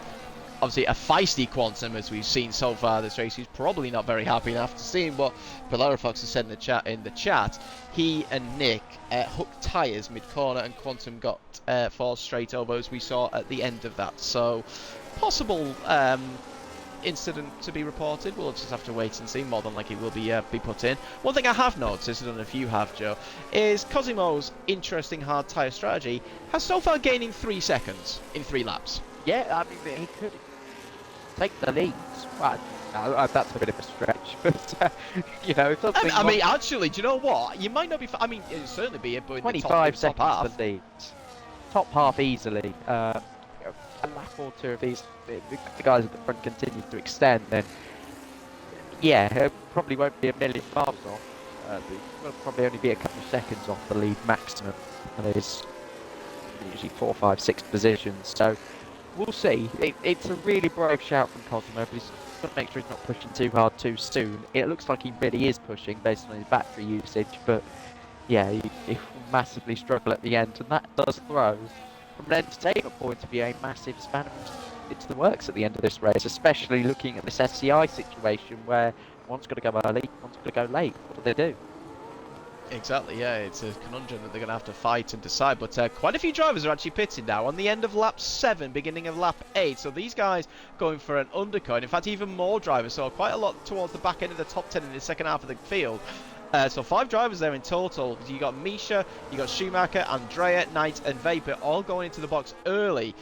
obviously a feisty Quantum as we've seen so far this race, who's probably not very happy. And after seeing what Polarifox has said in the chat, he and Nick hooked tyres mid-corner and Quantum got 4 straight over, as we saw at the end of that. So possible incident to be reported. We'll just have to wait and see. More than likely will be put in. One thing I have noticed, I don't know if you have, Joe, is Cosimo's interesting hard tyre strategy has so far gaining 3 seconds in 3 laps. Yeah, I mean, he could take the lead. Well, that's a bit of a stretch, but you know, I mean, actually, do you know what? You might not be. I mean, it'll certainly be in 25 seconds top half. The lead. Top half easily. A lap or two of these, the guys at the front continue to extend, then yeah, it probably won't be a million miles off. Will probably only be a couple of seconds off the lead maximum, and there's usually 4, 5, 6 positions. So We'll see. It's a really brave shout from Cosmo, but he's got to make sure he's not pushing too hard too soon. It looks like he really is pushing based on his battery usage, but yeah, he will massively struggle at the end, and that does throw, from an entertainment point of view, a massive spanner into the works at the end of this race, especially looking at this SCI situation where one's got to go early, one's got to go late. What do? Exactly, yeah, it's a conundrum that they're going to have to fight and decide. But quite a few drivers are actually pitting now on the end of lap 7, beginning of lap 8. So these guys going for an undercut. In fact, even more drivers. So quite a lot towards the back end of the top 10 in the second half of the field. So 5 drivers there in total. You got Misha, you got Schumacher, Andrea, Knight, and Vapor all going into the box early,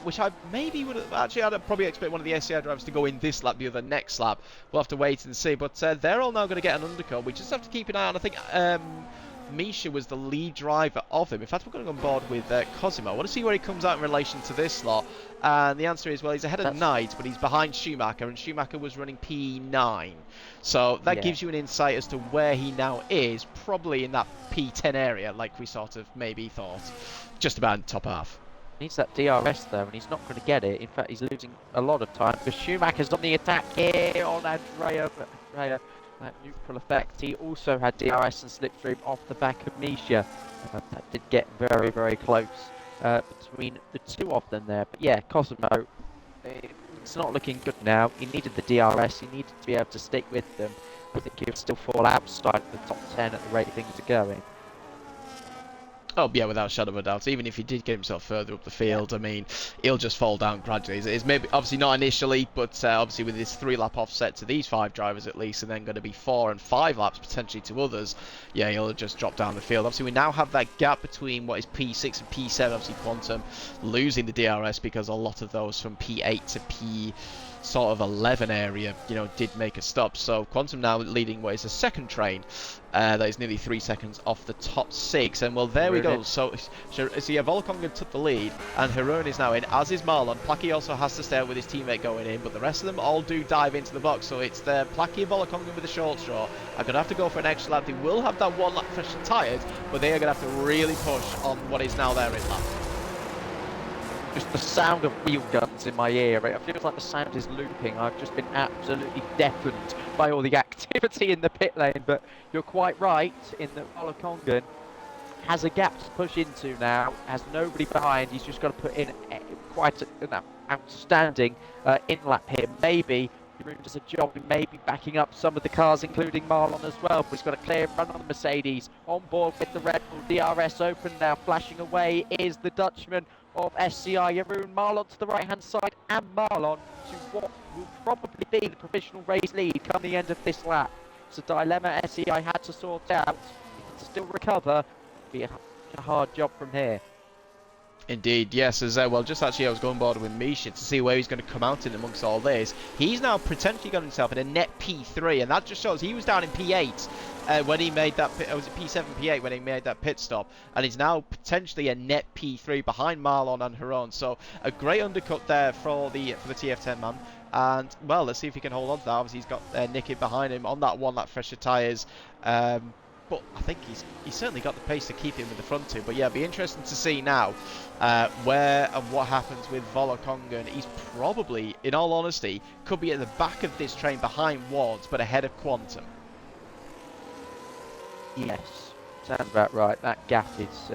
which I maybe would have actually, I'd probably expect one of the SCI drivers to go in this lap, the other next lap. We'll have to wait and see. But they're all now going to get an undercut. We just have to keep an eye on. I think Misha was the lead driver of him. In fact, we're going to go on board with Cosimo. I want to see where he comes out in relation to this lot. And the answer is, well, he's ahead of Knight, but he's behind Schumacher, and Schumacher was running P9. So that gives you an insight as to where he now is, probably in that P10 area, like we sort of maybe thought, just about in the top half. Needs that DRS though, and he's not going to get it. In fact, he's losing a lot of time because Schumacher's on the attack here on Andrea, but Andrea, that neutral effect. He also had DRS and slipstream off the back of Misha. That did get very, very close between the two of them there. But yeah, Cosimo, it's not looking good now. He needed the DRS. He needed to be able to stick with them. I think he'll still fall outside the top 10 at the rate things are going. Oh, yeah, without a shadow of a doubt. Even if he did get himself further up the field, I mean, he'll just fall down gradually. It's maybe, obviously not initially, but obviously with this 3-lap offset to these 5 drivers at least, and then going to be 4 and 5 laps potentially to others, yeah, he'll just drop down the field. Obviously, we now have that gap between what is P6 and P7, obviously Quantum losing the DRS because a lot of those from P8 to P sort of 11 area, you know, did make a stop. So Quantum now leading what is the second train. That is nearly 3 seconds off the top 6, and well, there we go. So yeah, Volokonga took the lead, and Harun is now in, as is Marlon. Placky also has to stay out with his teammate going in, but the rest of them all do dive into the box. So it's the Placky and Volokonga with the short straw. I'm gonna have to go for an extra lap. They will have that 1 lap fresh and tired, but they are gonna have to really push on what is now their in lap. Just the sound of wheel guns in my ear. It feels like the sound is looping. I've just been absolutely deafened by all the activity in the pit lane. But you're quite right in that Volokongan has a gap to push into now, has nobody behind. He's just got to put in quite an outstanding in-lap here. Maybe Jeroen does a job in maybe backing up some of the cars, including Marlon as well. But he's got a clear run on the Mercedes. On board with the Red Bull, DRS open now. Flashing away is the Dutchman of SCI, Jeroen. Marlon to the right-hand side, and Marlon to what will probably be the provisional race lead come the end of this lap. It's a dilemma SCI had to sort out. He can still recover. Be a hard job from here. Indeed, yes, as well, just actually I was going board with Misha to see where he's going to come out in amongst all this. He's now potentially got himself in a net P3, and that just shows he was down in P8 when he made that, was it P7, P8 when he made that pit stop, and he's now potentially a net P3 behind Marlon and Huron. So a great undercut there for the TF10 man. And well, let's see if he can hold on to that. Obviously he's got Nicky behind him on that 1 lap fresher tyres. But I think he's certainly got the pace to keep him with the front 2. But yeah, it'll be interesting to see now where and what happens with Volokongan. He's probably, in all honesty, could be at the back of this train behind Wards, but ahead of Quantum. Yes, sounds about right. That gap is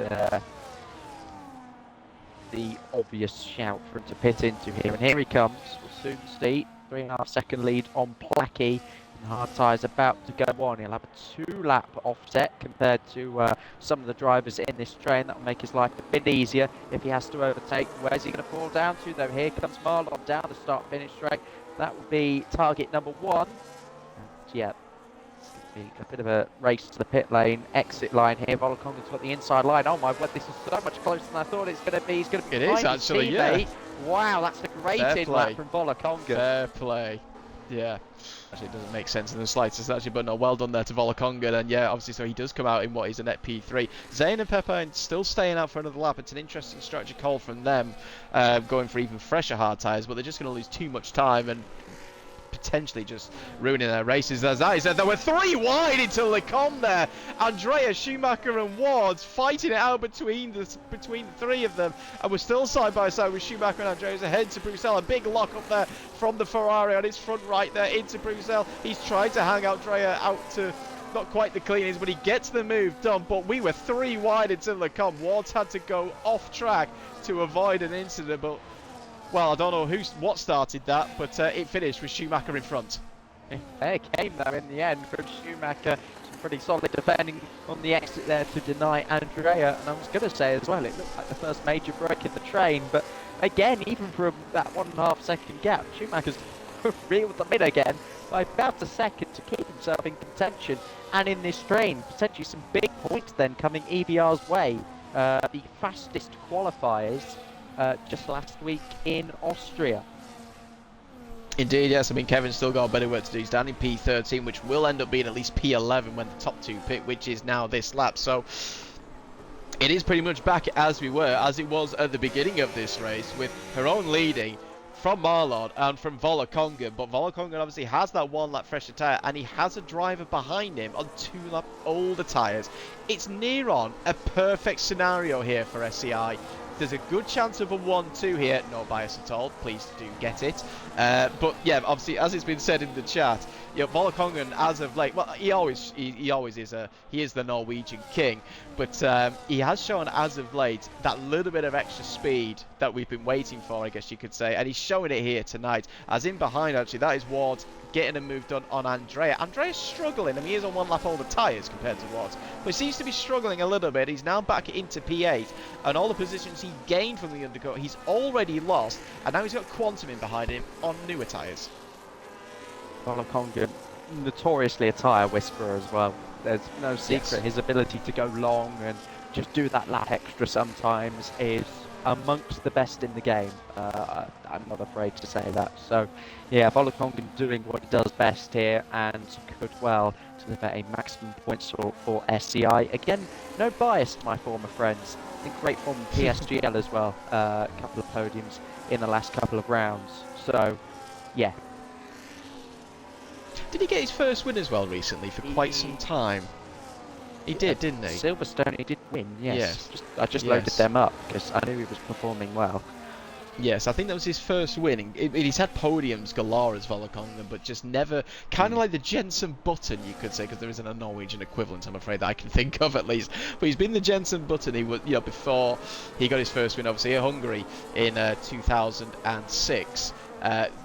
the obvious shout for him to pit into here. And here he comes. We'll soon see. 3.5 second lead on Placky. Hard tyres about to go on. He'll have a 2-lap offset compared to some of the drivers in this train. That will make his life a bit easier if he has to overtake. Where's he going to fall down to though? Here comes Marlon down the start-finish straight. That will be target number 1. And yeah, it's going to be a bit of a race to the pit lane, exit line here. Volokongan's got the inside line. Oh my word, this is so much closer than I thought it's going to be. He's going to be It is actually, yeah. Wow, that's a great in-lap from Volokongan. Fair play. Yeah, actually it doesn't make sense in the slightest actually, but no, well done there to Volokongan. And yeah, obviously so he does come out in what is a net P3. Zane and Pepper still staying out for another lap. It's an interesting strategy call from them, going for even fresher hard tyres, but they're just going to lose too much time and potentially just ruining their races. As I said, there were 3 wide until they come there. Andrea, Schumacher and Ward fighting it out between the 3 of them, and we're still side by side with Schumacher and Andrea ahead to Bruxelles. A big lock up there from the Ferrari on his front right there into Bruxelles. He's trying to hang Andrea out to not quite the cleanest, but he gets the move done. But we were 3 wide until the come. Ward's had to go off track to avoid an incident, but well, I don't know what started that, but it finished with Schumacher in front. It came though in the end from Schumacher. Some pretty solid defending on the exit there to deny Andrea. And I was going to say as well, it looked like the first major break in the train, but again, even from that 1.5 second gap, Schumacher's reeled them in again by about a second to keep himself in contention. And in this train, potentially some big points then coming EBR's way. The fastest qualifiers just last week in Austria. Indeed, yes. I mean, Kevin's still got a better work to do. He's down in P13, which will end up being at least P11 when the top 2 pit, which is now this lap. So it is pretty much back as we were, as it was at the beginning of this race, with her own leading from Marlon and from Volakonga. But Volakonga obviously has that 1 lap fresher tyre, and he has a driver behind him on 2 lap older tyres. It's near on a perfect scenario here for SCI. There's a good chance of a 1-2 here. No bias at all. Please do get it. But yeah, obviously, as it's been said in the chat, you know, Volakongan, as of late, well, he always is he is the Norwegian king, but he has shown as of late that little bit of extra speed that we've been waiting for, I guess you could say, and he's showing it here tonight. As in behind, actually, that is Ward getting a move done on Andrea. Andrea's struggling. I mean, he is on 1 lap older tyres compared to Ward, but he seems to be struggling a little bit. He's now back into P8, and all the positions he gained from the undercut, he's already lost, and now he's got Quantum in behind him on newer tyres. Volakonga, notoriously a tyre whisperer as well. There's no secret. Yes. His ability to go long and just do that lap extra sometimes is amongst the best in the game. I'm not afraid to say that. So, yeah, Volakonga doing what he does best here and could well deliver a maximum points for SCI. Again, no bias, my former friends. In great form in PSGL as well. A couple of podiums in the last couple of rounds. So, yeah. Did he get his first win as well recently for quite some time? He did, didn't he? Silverstone, he did win, yes. Yes. I just loaded them up because I knew he was performing well. Yes, I think that was his first win. He's had podiums galore as Volakonga, but just never, kind of like the Jensen Button, you could say, because there isn't a Norwegian equivalent, I'm afraid, that I can think of at least. But he's been the Jensen Button. He was, before he got his first win, obviously, in Hungary in 2006.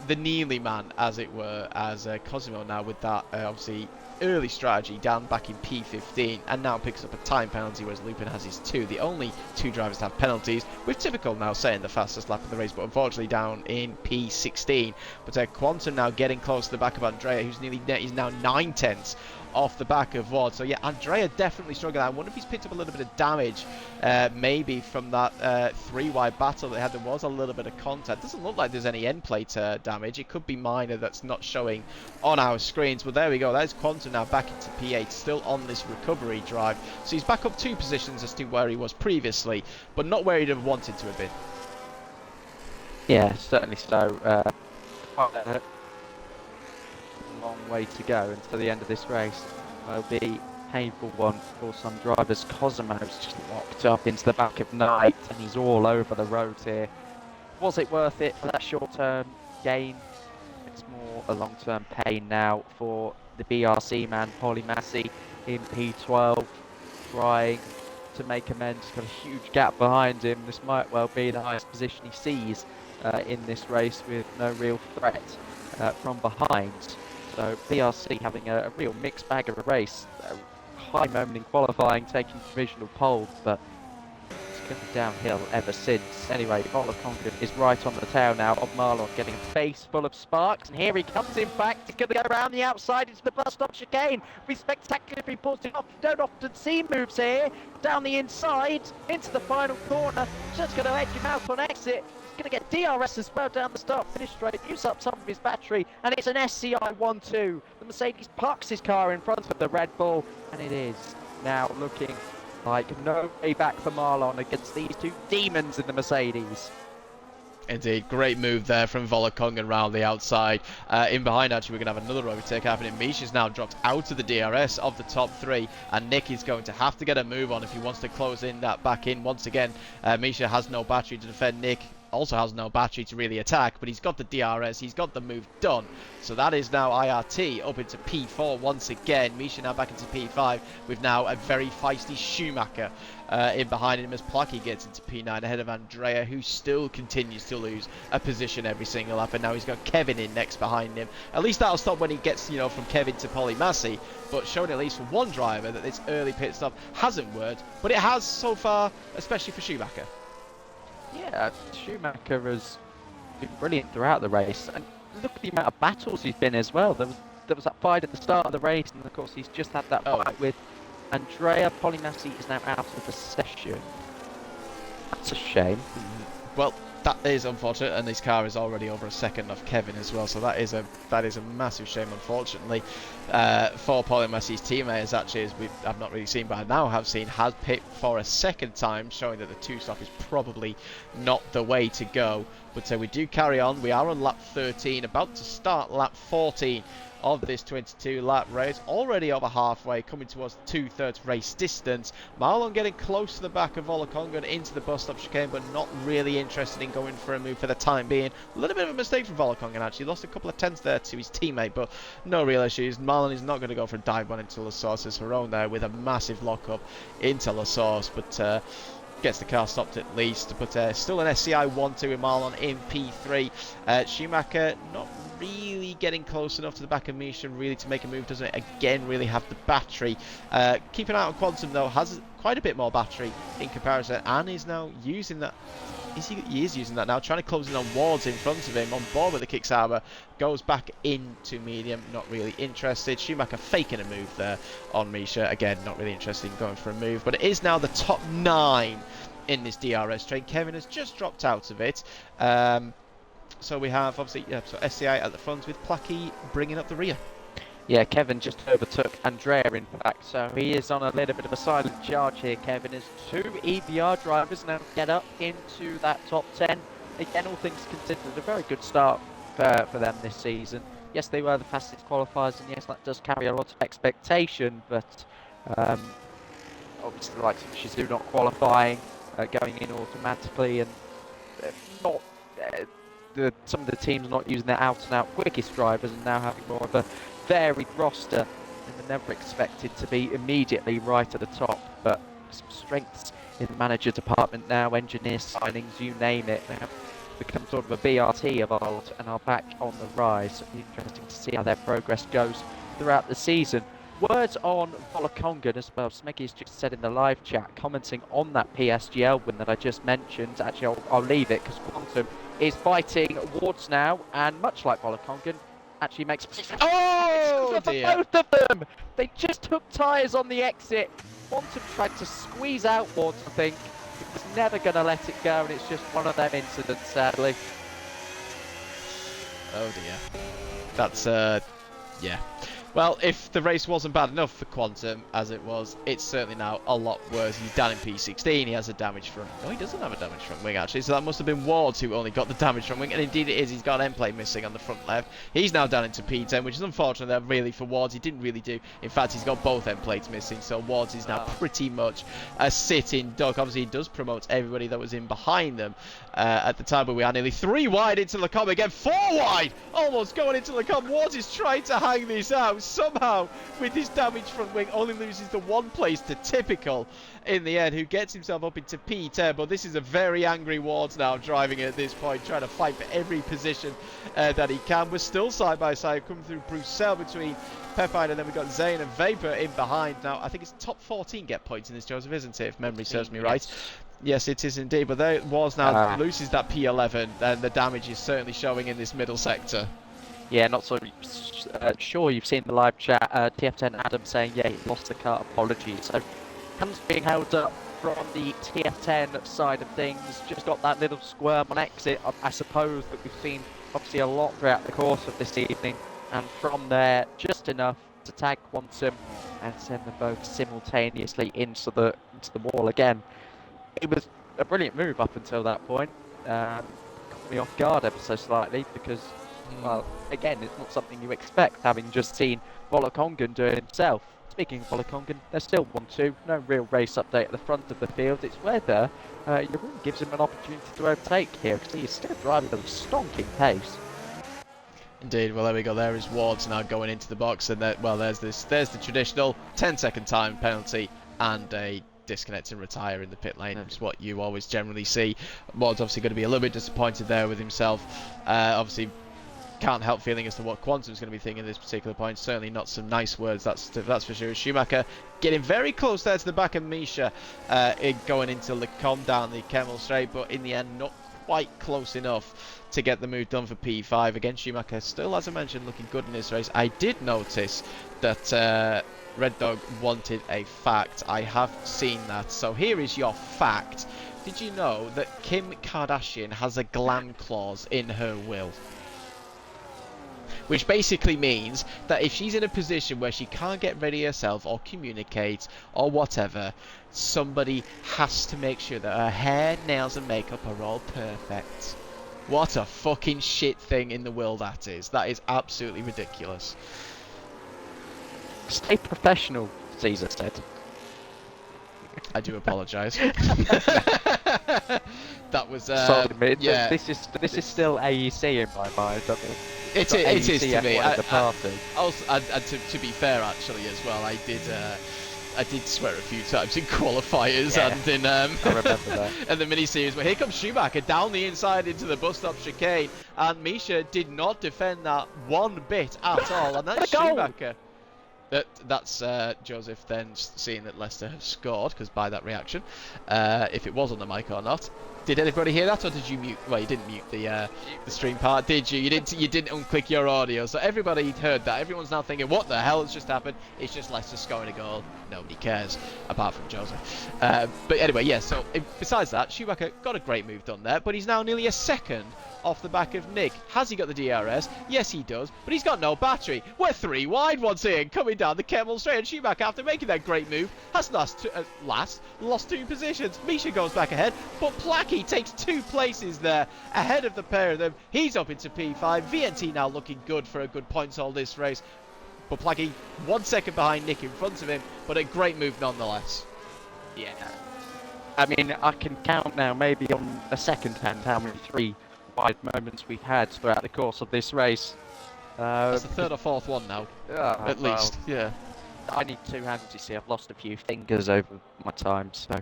The Neely man, as it were, as Cosimo now with that, obviously, early strategy down back in P15, and now picks up a time penalty, whereas Lupin has his 2. The only 2 drivers to have penalties, with Typical now setting the fastest lap of the race, but unfortunately down in P16. But Quantum now getting close to the back of Andrea, who's he's now 9/10 off the back of Ward. So yeah, Andrea definitely struggling. I wonder if he's picked up a little bit of damage, maybe from that 3-wide battle that they had. There was a little bit of contact. Doesn't look like there's any end plate damage. It could be minor that's not showing on our screens. But there we go. There's Quantum now back into P8, still on this recovery drive. So he's back up 2 positions as to where he was previously, but not where he'd have wanted to have been. Yeah, certainly so. Long way to go until the end of this race. Will be a painful one for some drivers. Cosimo's just locked up into the back of Knight and he's all over the road here. Was it worth it for that short-term gain? It's more a long-term pain now for the BRC man, Polly Massey, in P12, trying to make amends. Got a huge gap behind him. This might well be the highest position he sees in this race, with no real threat from behind. So BRC having a real mixed bag of a race. A high moment in qualifying, taking provisional pole, but it's going downhill ever since. Anyway, Volakonga is right on the tail now of Marlon, getting a face full of sparks, and here he comes. In fact, he's going to go around the outside into the bus stop chicane. It'll be spectacular if he pulls it off. You don't often see moves here. Down the inside, into the final corner, just going to edge him out on exit. Going to get DRS as well down the start, finish straight, use up some of his battery, and it's an SCI 1-2. The Mercedes parks his car in front of the Red Bull, and it is now looking like no way back for Marlon against these 2 demons in the Mercedes. Indeed, great move there from Volakongan round the outside. In behind, actually, we're going to have another overtake happening. Misha's now dropped out of the DRS of the top three, and Nick is going to have to get a move on if he wants to close in that back in. Once again, Misha has no battery to defend. Nick also has no battery to really attack, but he's got the DRS, he's got the move done. So that is now IRT up into P4 once again. Misha now back into P5 with now a very feisty Schumacher in behind him as Plucky gets into P9 ahead of Andrea, who still continues to lose a position every single lap, and now he's got Kevin in next behind him. At least that'll stop when he gets, from Kevin to Polymassi, but showing at least for one driver that this early pit stop hasn't worked, but it has so far, especially for Schumacher. Yeah, Schumacher has been brilliant throughout the race, and look at the amount of battles he's been as well. There was that fight at the start of the race, and of course he's just had that fight with Andrea. Polymassi is now out of the session. That's a shame. Well, that is unfortunate, and his car is already over a second off Kevin as well, so that is a massive shame, unfortunately, for Polymassi's teammates. Actually, as I've not really seen, but I now have seen, has pit for a second time, showing that the two-stop is probably not the way to go. But we do carry on. We are on lap 13, about to start lap 14 of this 22-lap race, already over halfway, coming towards 2/3 race distance. Marlon getting close to the back of Volakongan into the bus stop chicane, but not really interested in going for a move for the time being. A little bit of a mistake from Volakongan, actually. Lost a couple of tenths there to his teammate, but no real issues. Marlon is not going to go for a dive one into La Source as her own there, with a massive lock-up into La Source, but gets the car stopped at least. But still an SCI 1-2 with Marlon in P3. Schumacher not really getting close enough to the back of Misha really to make a move. Doesn't again really have the battery. Keep an eye on Quantum though, has quite a bit more battery in comparison, and is now using that. He is using that now, trying to close in on Wards in front of him, on board with the Kicksauber, goes back into medium, not really interested. Schumacher faking a move there on Misha, again not really interested in going for a move, but it is now the top 9 in this DRS train. Kevin has just dropped out of it. So we have obviously so SCI at the front with Plucky bringing up the rear. Yeah, Kevin just overtook Andrea in fact, so he is on a little bit of a silent charge here, Kevin, as 2 EBR drivers now get up into that top 10. Again, all things considered, a very good start for them this season. Yes, they were the fastest qualifiers, and yes, that does carry a lot of expectation, but obviously the likes of Shizu not qualifying, going in automatically, and not... some of the teams not using their out-and-out quickest drivers and now having more of a varied roster, and they're never expected to be immediately right at the top, but some strengths in the manager department now, engineer signings, you name it. They have become sort of a BRT of old and are back on the rise. So it'll be interesting to see how their progress goes throughout the season. Words on Volakongan as well. Smeggy has just said in the live chat, commenting on that PSGL win that I just mentioned. Actually, I'll leave it because Quantum is fighting Wards now, and much like Volakongan, actually makes... Oh dear! Both of them! They just took tyres on the exit. Quantum tried to squeeze out Wards, I think. He was never going to let it go, and it's just one of them incidents, sadly. Oh dear. That's, yeah. Well, if the race wasn't bad enough for Quantum, as it was, it's certainly now a lot worse. He's down in P16, he has a damaged front... No, he doesn't have a damaged front wing, actually, so that must have been Wards who only got the damaged front wing, and indeed it is, he's got end plate missing on the front left. He's now down into P10, which is unfortunate there, really, for Wards. He didn't really do... In fact, he's got both end plates missing, so Wards is now pretty much a sitting duck. Obviously, he does promote everybody that was in behind them at the time, but we are nearly 3 wide into Lecom again, 4 wide! Almost going into Lecom. Wards is trying to hang this out, somehow, with his damaged front wing, only loses the one place to Typical in the end, who gets himself up into P10. But this is a very angry Wards now driving at this point, trying to fight for every position that he can. We're still side by side, coming through Bruxelles between Pepine, and then we've got Zane and Vapor in behind. Now, I think it's top 14 get points in this, Joseph, isn't it, if memory serves me right? Yes, it is indeed, but there Wards now loses that P11, and the damage is certainly showing in this middle sector. Yeah, not so sure you've seen the live chat. TF10 Adam saying, yeah, he lost the car, apologies. So, hands being held up from the TF10 side of things. Just got that little squirm on exit, I suppose, that we've seen obviously a lot throughout the course of this evening. And from there, just enough to tag Quantum and send them both simultaneously into the wall again. It was a brilliant move up until that point. me off guard ever so slightly because, well, again, it's not something you expect, having just seen Volokongan do it himself. Speaking of Volokongan, they're still 1-2, no real race update at the front of the field. It's whether Jeroen gives him an opportunity to overtake here, because he is still driving at a stonking pace. Indeed. Well, there we go. There is Wards now going into the box, and there's the traditional 10-second time penalty and a disconnect and retire in the pit lane. It's what you always generally see. Ward's obviously going to be a little bit disappointed there with himself. Obviously, can't help feeling as to what Quantum's going to be thinking at this particular point. Certainly not some nice words, that's for sure. Schumacher getting very close there to the back of Misha, going into Lecombe down the Kemmel Straight, but in the end not quite close enough to get the move done for P5. Again, Schumacher still, as I mentioned, looking good in this race. I did notice that Red Dog wanted a fact. I have seen that. So here is your fact. Did you know that Kim Kardashian has a glam clause in her will? Which basically means that if she's in a position where she can't get ready herself or communicate or whatever, somebody has to make sure that her hair, nails and makeup are all perfect. What a fucking shit thing in the will that is. That is absolutely ridiculous. Stay professional, Caesar said. I do apologise. That was sorry, mate. yeah. This is still AEC in my mind. I mean, it is to me. To be fair, actually, as well, I did swear a few times in qualifiers and in I remember that. and the mini series. But here comes Schumacher down the inside into the bus stop chicane, and Misha did not defend that one bit at all. And that's Schumacher. That's Joseph then seeing that Leicester have scored, because by that reaction, if it was on the mic or not. Did anybody hear that, or did you mute? Well, you didn't mute the stream part, did you? You didn't unclick your audio, so everybody heard that. Everyone's now thinking, what the hell has just happened? It's just Leicester scoring a goal. Nobody cares, apart from Joseph. But anyway, yeah. So besides that, Schumacher got a great move done there, but he's now nearly a second off the back of Nick. Has he got the DRS? Yes, he does, but he's got no battery. We're 3 wide once again, coming down the Kemmel Straight, and Schumacher, after making that great move, has lost 2 positions. Misha goes back ahead, but Placky takes 2 places there, ahead of the pair of them. He's up into P5. VNT now looking good for a good points all this race, but Placky 1 second behind Nick in front of him, but a great move nonetheless. Yeah. I mean, I can count now, maybe on a second hand, how many 3 wide moments we've had throughout the course of this race. That's the 3rd or 4th one now, at least. Yeah. I need 2 hands, you see. I've lost a few fingers over my time, so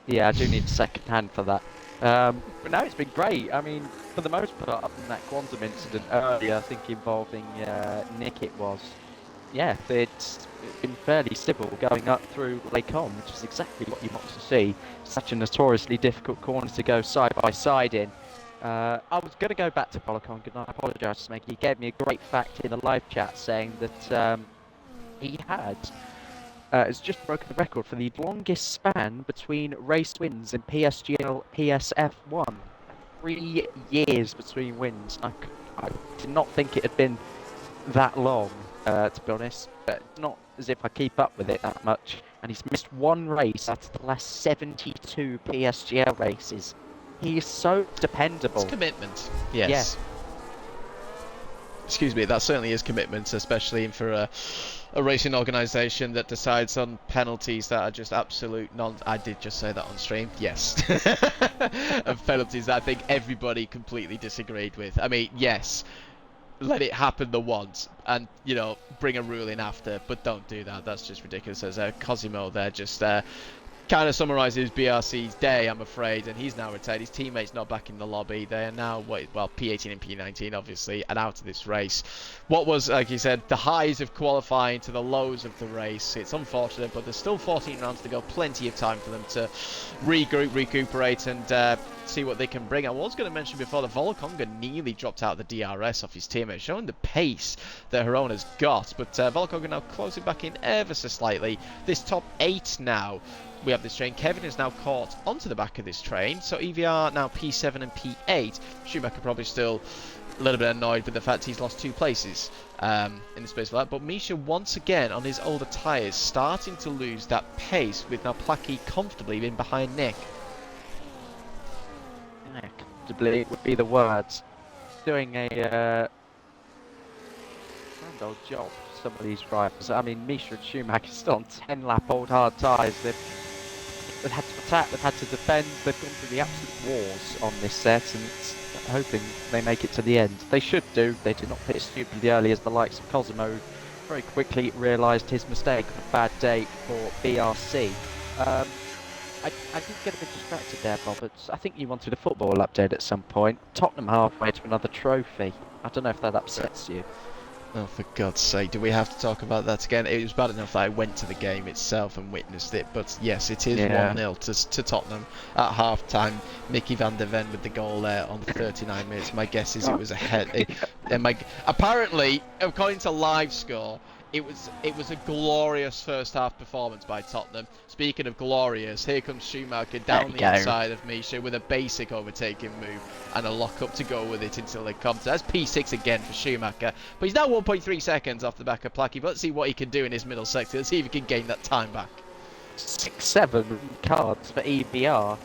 yeah, I do need a second hand for that. But no, it's been great. I mean, for the most part, other than that Quantum incident earlier, I think involving Nick it was, yeah, it's been fairly civil going up through Lecombe, which is exactly what you want to see. Such a notoriously difficult corner to go side by side in. I was going to go back to Volokongan, and I apologise to Meg. He gave me a great fact in the live chat saying that he has just broken the record for the longest span between race wins in PSGL PSF1. 3 years between wins. I did not think it had been that long, to be honest, but not as if I keep up with it that much. And he's missed 1 race out of the last 72 PSGL races. He is so dependable. It's commitment. Yes. Yeah. Excuse me, that certainly is commitment, especially for a racing organisation that decides on penalties that are just absolute I did just say that on stream. Yes. Of penalties that I think everybody completely disagreed with. I mean, yes, let it happen the once and, bring a ruling after, but don't do that. That's just ridiculous. There's Cosimo there just kind of summarises BRC's day, I'm afraid, and he's now retired. His teammates not back in the lobby. They are now, P18 and P19, obviously, and out of this race. What was, like you said, the highs of qualifying to the lows of the race. It's unfortunate, but there's still 14 rounds to go. Plenty of time for them to regroup, recuperate, and see what they can bring. I was going to mention before that Volokongan nearly dropped out the DRS off his teammate, showing the pace that Jeroen has got. But Volokongan now closing back in ever so slightly. This top 8 now. We have this train. Kevin is now caught onto the back of this train. So EVR now P7 and P8. Schumacher probably still a little bit annoyed with the fact he's lost 2 places in the space of that. But Misha once again on his older tyres starting to lose that pace, with now Placky comfortably in behind Nick. comfortably would be the words. Doing a grand old job for some of these drivers. I mean, Misha and Schumacher still on 10-lap-old hard tyres. They've had to attack, they've had to defend, they've gone through the absolute wars on this set, and it's hoping they make it to the end. They should do. They did not pit stupidly early, as the likes of Cosimo very quickly realised his mistake on a bad day for BRC. I did get a bit distracted there, Roberts. I think you wanted a football update at some point. Tottenham halfway to another trophy. I don't know if that upsets you. Oh, for God's sake, do we have to talk about that again? It was bad enough that I went to the game itself and witnessed it, but yes, it is 1-0 to Tottenham at half-time. Mickey van der Ven with the goal there on 39 minutes. My guess is it was ahead. Apparently, according to live score, it was a glorious first half performance by Tottenham. Speaking of glorious, here comes Schumacher down the inside of Misha with a basic overtaking move and a lock-up to go with it until they come to. That's P6 again for Schumacher, but he's now 1.3 seconds off the back of Placky. But let's see what he can do in his middle sector. Let's see if he can gain that time back. 6-7 cards for EBR.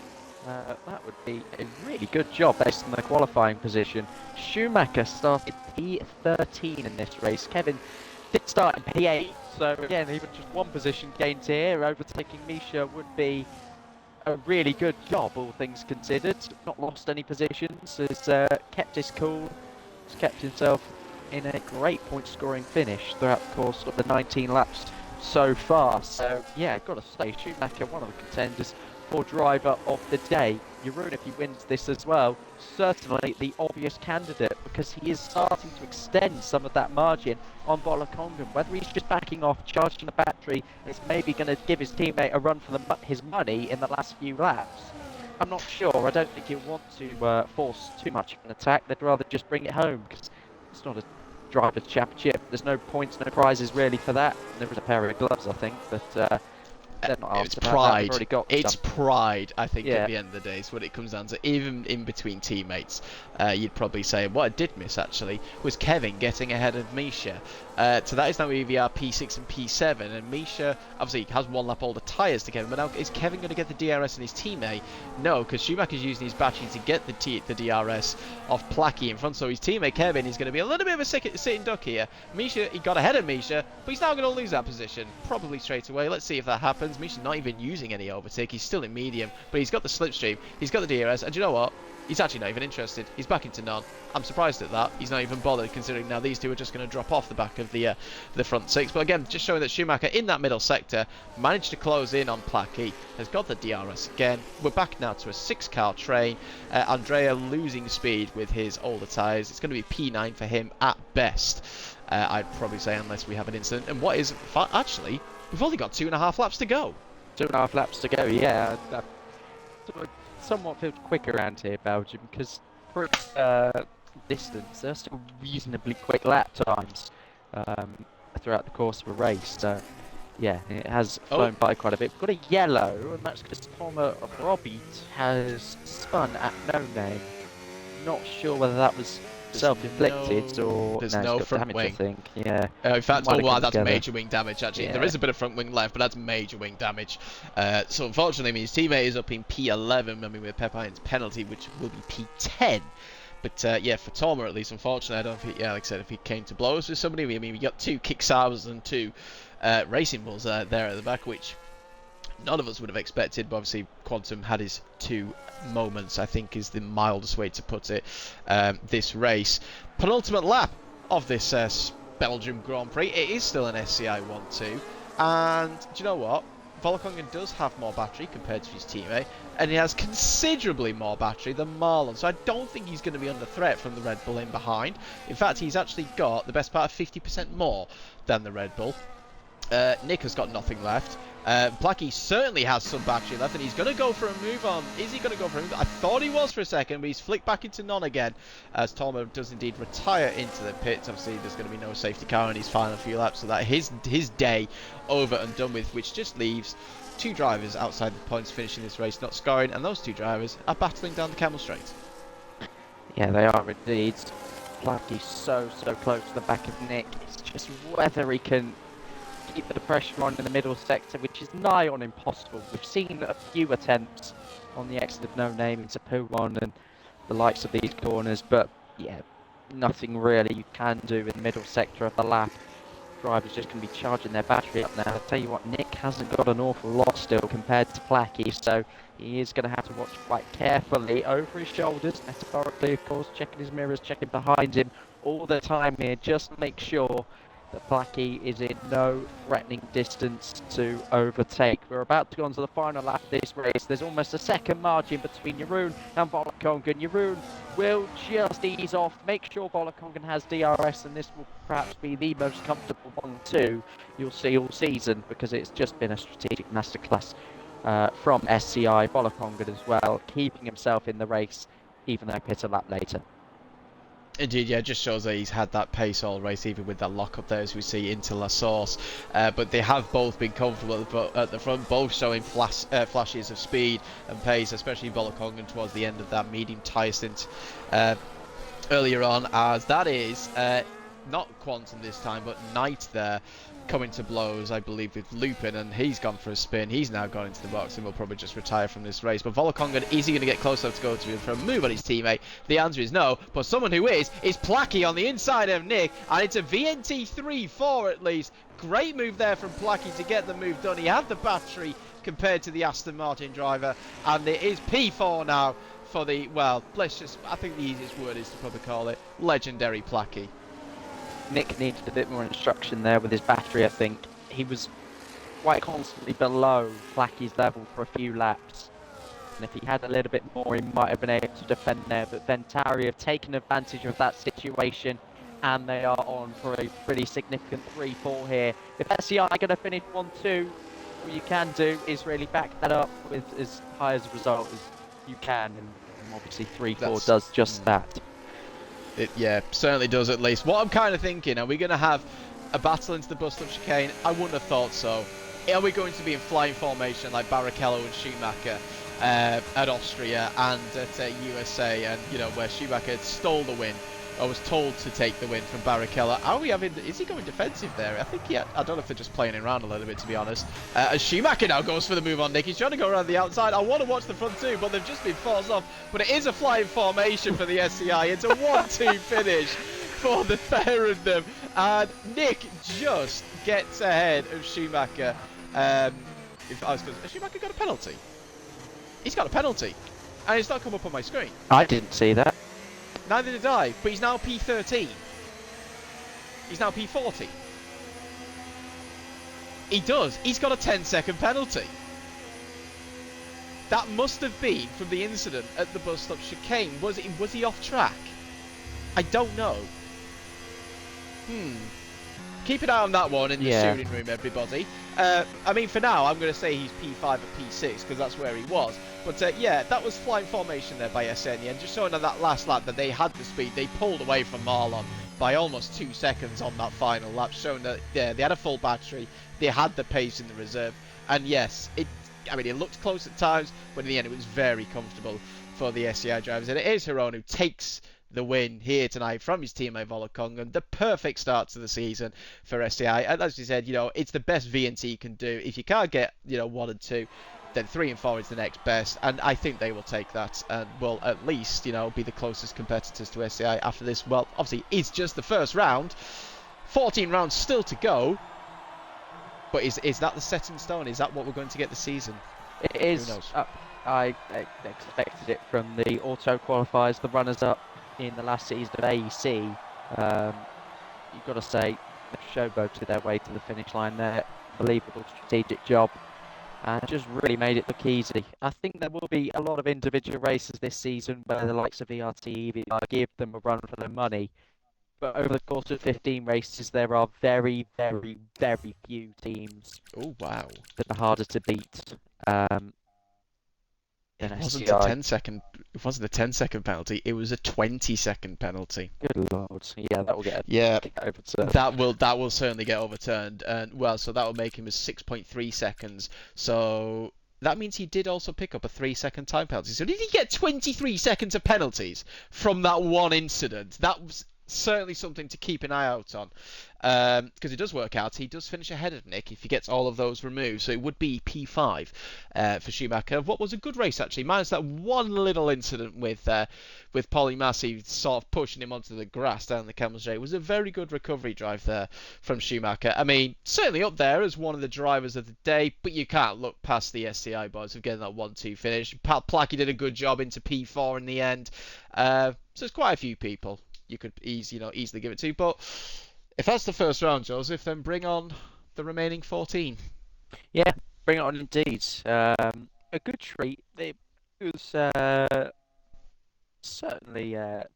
That would be a really good job based on the qualifying position. Schumacher started P13 in this race. Kevin did start in P8, so again, even just one position gained here, overtaking Misha would be a really good job, all things considered. Not lost any positions, has kept his cool, has kept himself in a great point-scoring finish throughout the course of the 19 laps so far. So yeah, got to say, Schumacher, one of the contenders for driver of the day. Jeroen, if he wins this as well, certainly the obvious candidate, because he is starting to extend some of that margin on Volokongan. Whether he's just backing off, charging the battery, is maybe going to give his teammate a run for his money in the last few laps. I'm not sure. I don't think he'll want to force too much of an attack. They'd rather just bring it home, because it's not a driver's championship. There's no points, no prizes really for that. There is a pair of gloves, I think, but It's pride. It's some. pride, I think, at the end of the day, is what it comes down to. Even in between teammates, you'd probably say, what I did miss, actually, was Kevin getting ahead of Misha. So that is now EVR P6 and P7, and Misha, obviously, has 1 lap older tyres to Kevin, but now is Kevin going to get the DRS in his teammate? No, because Schumacher's using his battery to get the DRS off Placky in front, so his teammate Kevin is going to be a little bit of a sitting duck here. Misha, he got ahead of Misha, but he's now going to lose that position, probably straight away. Let's see if that happens. Misha's not even using any overtake. He's still in medium, but he's got the slipstream. He's got the DRS, and you know what? He's actually not even interested. He's back into none. I'm surprised at that. He's not even bothered, considering now these two are just going to drop off the back of the front six. But again, just showing that Schumacher in that middle sector managed to close in on Placky, has got the DRS again. We're back now to a 6-car train. Andrea losing speed with his older tyres. It's going to be P9 for him at best, I'd probably say, unless we have an incident. And what is... Actually, we've only got 2.5 laps to go. 2.5 laps to go, yeah. Somewhat feels quick around here, Belgium, because for its distance, there's still reasonably quick lap times throughout the course of a race. So, yeah, it has flown by quite a bit. We've got a yellow, and that's because Thomas Robbie has spun at no name. Not sure whether that was self-inflicted or there's no front damage, wing. I think. Yeah. In fact, that's together. major wing damage. Actually, there is a bit of front wing left, but that's major wing damage. So unfortunately, I mean, his teammate is up in P11. I mean, with Peppine's penalty, which will be P10. But yeah, for Toma at least, unfortunately, I don't think. Yeah, like I said, if he came to blows with somebody, I mean, we got 2 Kickstarters and 2 Racing Bulls there at the back, which none of us would have expected, but obviously Quantum had his 2 moments, I think is the mildest way to put it, this race. Penultimate lap of this Belgium Grand Prix. It is still an SCI 1-2, and do you know what? Volokongan does have more battery compared to his teammate, and he has considerably more battery than Marlon, so I don't think he's going to be under threat from the Red Bull in behind. In fact, he's actually got the best part of 50% more than the Red Bull. Nick has got nothing left. Placky certainly has some battery left, and he's going to go for a move on. Is he going to go for a move? I thought he was for a second, but he's flicked back into none again, as Toma does indeed retire into the pits. Obviously, there's going to be no safety car in his final few laps, so that his day over and done with, which just leaves 2 drivers outside the points finishing this race, not scoring, and those 2 drivers are battling down the Camel Straight. Yeah, they are indeed. Placky's so close to the back of Nick. It's just whether he can keep the pressure on in the middle sector, which is nigh on impossible. We've seen a few attempts on the exit of No Name into Poo 1, and the likes of these corners. But yeah, nothing really you can do in the middle sector of the lap. Drivers just going to be charging their battery up now. I'll tell you what, Nick hasn't got an awful lot still compared to Placky, so he is going to have to watch quite carefully over his shoulders, metaphorically of course, checking his mirrors, checking behind him all the time here, just to make sure that Placky is in no threatening distance to overtake. We're about to go on to the final lap of this race. There's almost a second margin between Jeroen and Volkongen. Jeroen will just ease off, make sure Volkongen has DRS, and this will perhaps be the most comfortable 1-2 you'll see all season, because it's just been a strategic masterclass from SCI. Volkongen as well, keeping himself in the race, even though he pit a lap later. Indeed, yeah, it just shows that he's had that pace all race, even with that lock up there, as we see into La Source. But they have both been comfortable at the front, both showing flashes of speed and pace, especially Volkongen towards the end of that medium tyre stint earlier on, as that is not Quantum this time, but Knight there, coming to blows, I believe, with Lupin, and he's gone for a spin. He's now gone into the box and will probably just retire from this race. But Volkongen, is he going to get close enough to go to him for a move on his teammate? The answer is no, but someone who is Placky on the inside of Nick, and it's a VNT 3-4 at least. Great move there from Placky to get the move done. He had the battery compared to the Aston Martin driver, and it is P4 now for the, well, I think the easiest word is to probably call it legendary Placky. Nick needed a bit more instruction there with his battery, I think. He was quite constantly below Placky's level for a few laps. And if he had a little bit more, he might have been able to defend there. But Ventari have taken advantage of that situation, and they are on for a pretty significant 3-4 here. If SCI are going to finish 1-2, what you can do is really back that up with as high as a result as you can. And obviously 3-4 does just that. Yeah, certainly does at least. What I'm kind of thinking, are we going to have a battle into the bus-stop chicane? I wouldn't have thought so. Are we going to be in flying formation like Barrichello and Schumacher at Austria and at USA, and where Schumacher stole the win? I was told to take the win from Barrichello. Are we having? Is he going defensive there? I think I don't know if they're just playing it around a little bit, to be honest. As Schumacher now goes for the move on Nick. He's trying to go around the outside. I want to watch the front two, but they've just been forced off. But it is a flying formation for the SCI. It's a 1-2 finish for the pair of them. And Nick just gets ahead of Schumacher. Has Schumacher got a penalty? He's got a penalty. And it's not come up on my screen. I didn't see that. Neither did I, but he's now P13. He's now P40. He does. He's got a 10-second penalty. That must have been from the incident at the bus stop chicane. Was he off track? I don't know. Keep an eye on that one in the shooting room, everybody. I mean, for now, I'm going to say he's P5 or P6 because that's where he was. But yeah, that was flying formation there by SNE, and just showing on that last lap that they had the speed. They pulled away from Marlon by almost 2 seconds on that final lap, showing that they had a full battery, they had the pace in the reserve, and yes, it looked close at times, but in the end it was very comfortable for the SCI drivers, and it is Jeroen who takes the win here tonight from his teammate Volkongen. The perfect start to the season for SCI, and as you said, it's the best VNT you can do. If you can't get 1 and 2, then 3 and 4 is the next best, and I think they will take that and will at least be the closest competitors to SCI after this. Well, obviously it's just the first round, 14 rounds still to go, but is that the set in stone? Is that what we're going to get this season? It is. Who knows? I expected it from the auto qualifiers, the runners up in the last season of AEC. You've got to say they've showboated their way to the finish line there. Unbelievable strategic job, and just really made it look easy. I think there will be a lot of individual races this season where the likes of ERT, EVI give them a run for their money. But over the course of 15 races, there are very, very, very few teams that are harder to beat. It wasn't a 10-second penalty. It was a 20-second penalty. Good lord! Yeah, that will get overturned. That will certainly get overturned, and so that will make him as 6.3 seconds. So that means he did also pick up a 3-second time penalty. So did he get 23 seconds of penalties from that one incident? That was certainly something to keep an eye out on. Because it does work out, he does finish ahead of Nick if he gets all of those removed. So it would be P5 for Schumacher. What was a good race actually, minus that one little incident with Polly Massey sort of pushing him onto the grass down the Camel Straight. It was a very good recovery drive there from Schumacher. I mean, certainly up there as one of the drivers of the day, but you can't look past the STI boys of getting that 1-2 finish. Placky did a good job into P4 in the end. So there's quite a few people you could easily give it to. But if that's the first round, Joseph, then bring on the remaining 14. Yeah, bring it on indeed. A good treat. It was certainly a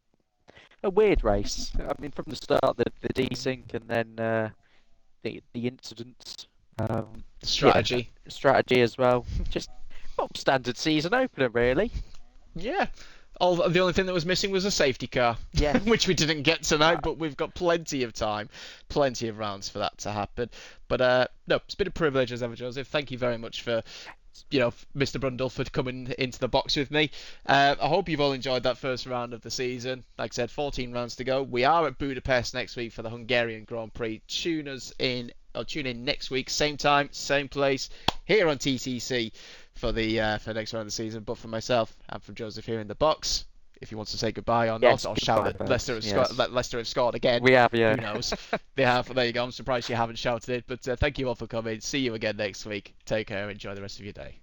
weird race. I mean, from the start, the desync and then the incidents. Yeah, Strategy. strategy as well. Just standard season opener, really. Yeah. The only thing that was missing was a safety car, Yes. which we didn't get tonight, Uh, but we've got plenty of time, plenty of rounds for that to happen. But no, it's been a privilege as ever, Joseph. Thank you very much for, Mr. Brundle for coming into the box with me. I hope you've all enjoyed that first round of the season. Like I said, 14 rounds to go. We are at Budapest next week for the Hungarian Grand Prix. Tune in next week, same time, same place, here on TTC for the next round of the season. But for myself and from Joseph here in the box, if you want to say goodbye or yes, not, or shout goodbye, that folks. Yes. Leicester have scored again. We have, yeah. Who knows? They have. There you go. I'm surprised you haven't shouted it. But thank you all for coming. See you again next week. Take care. Enjoy the rest of your day.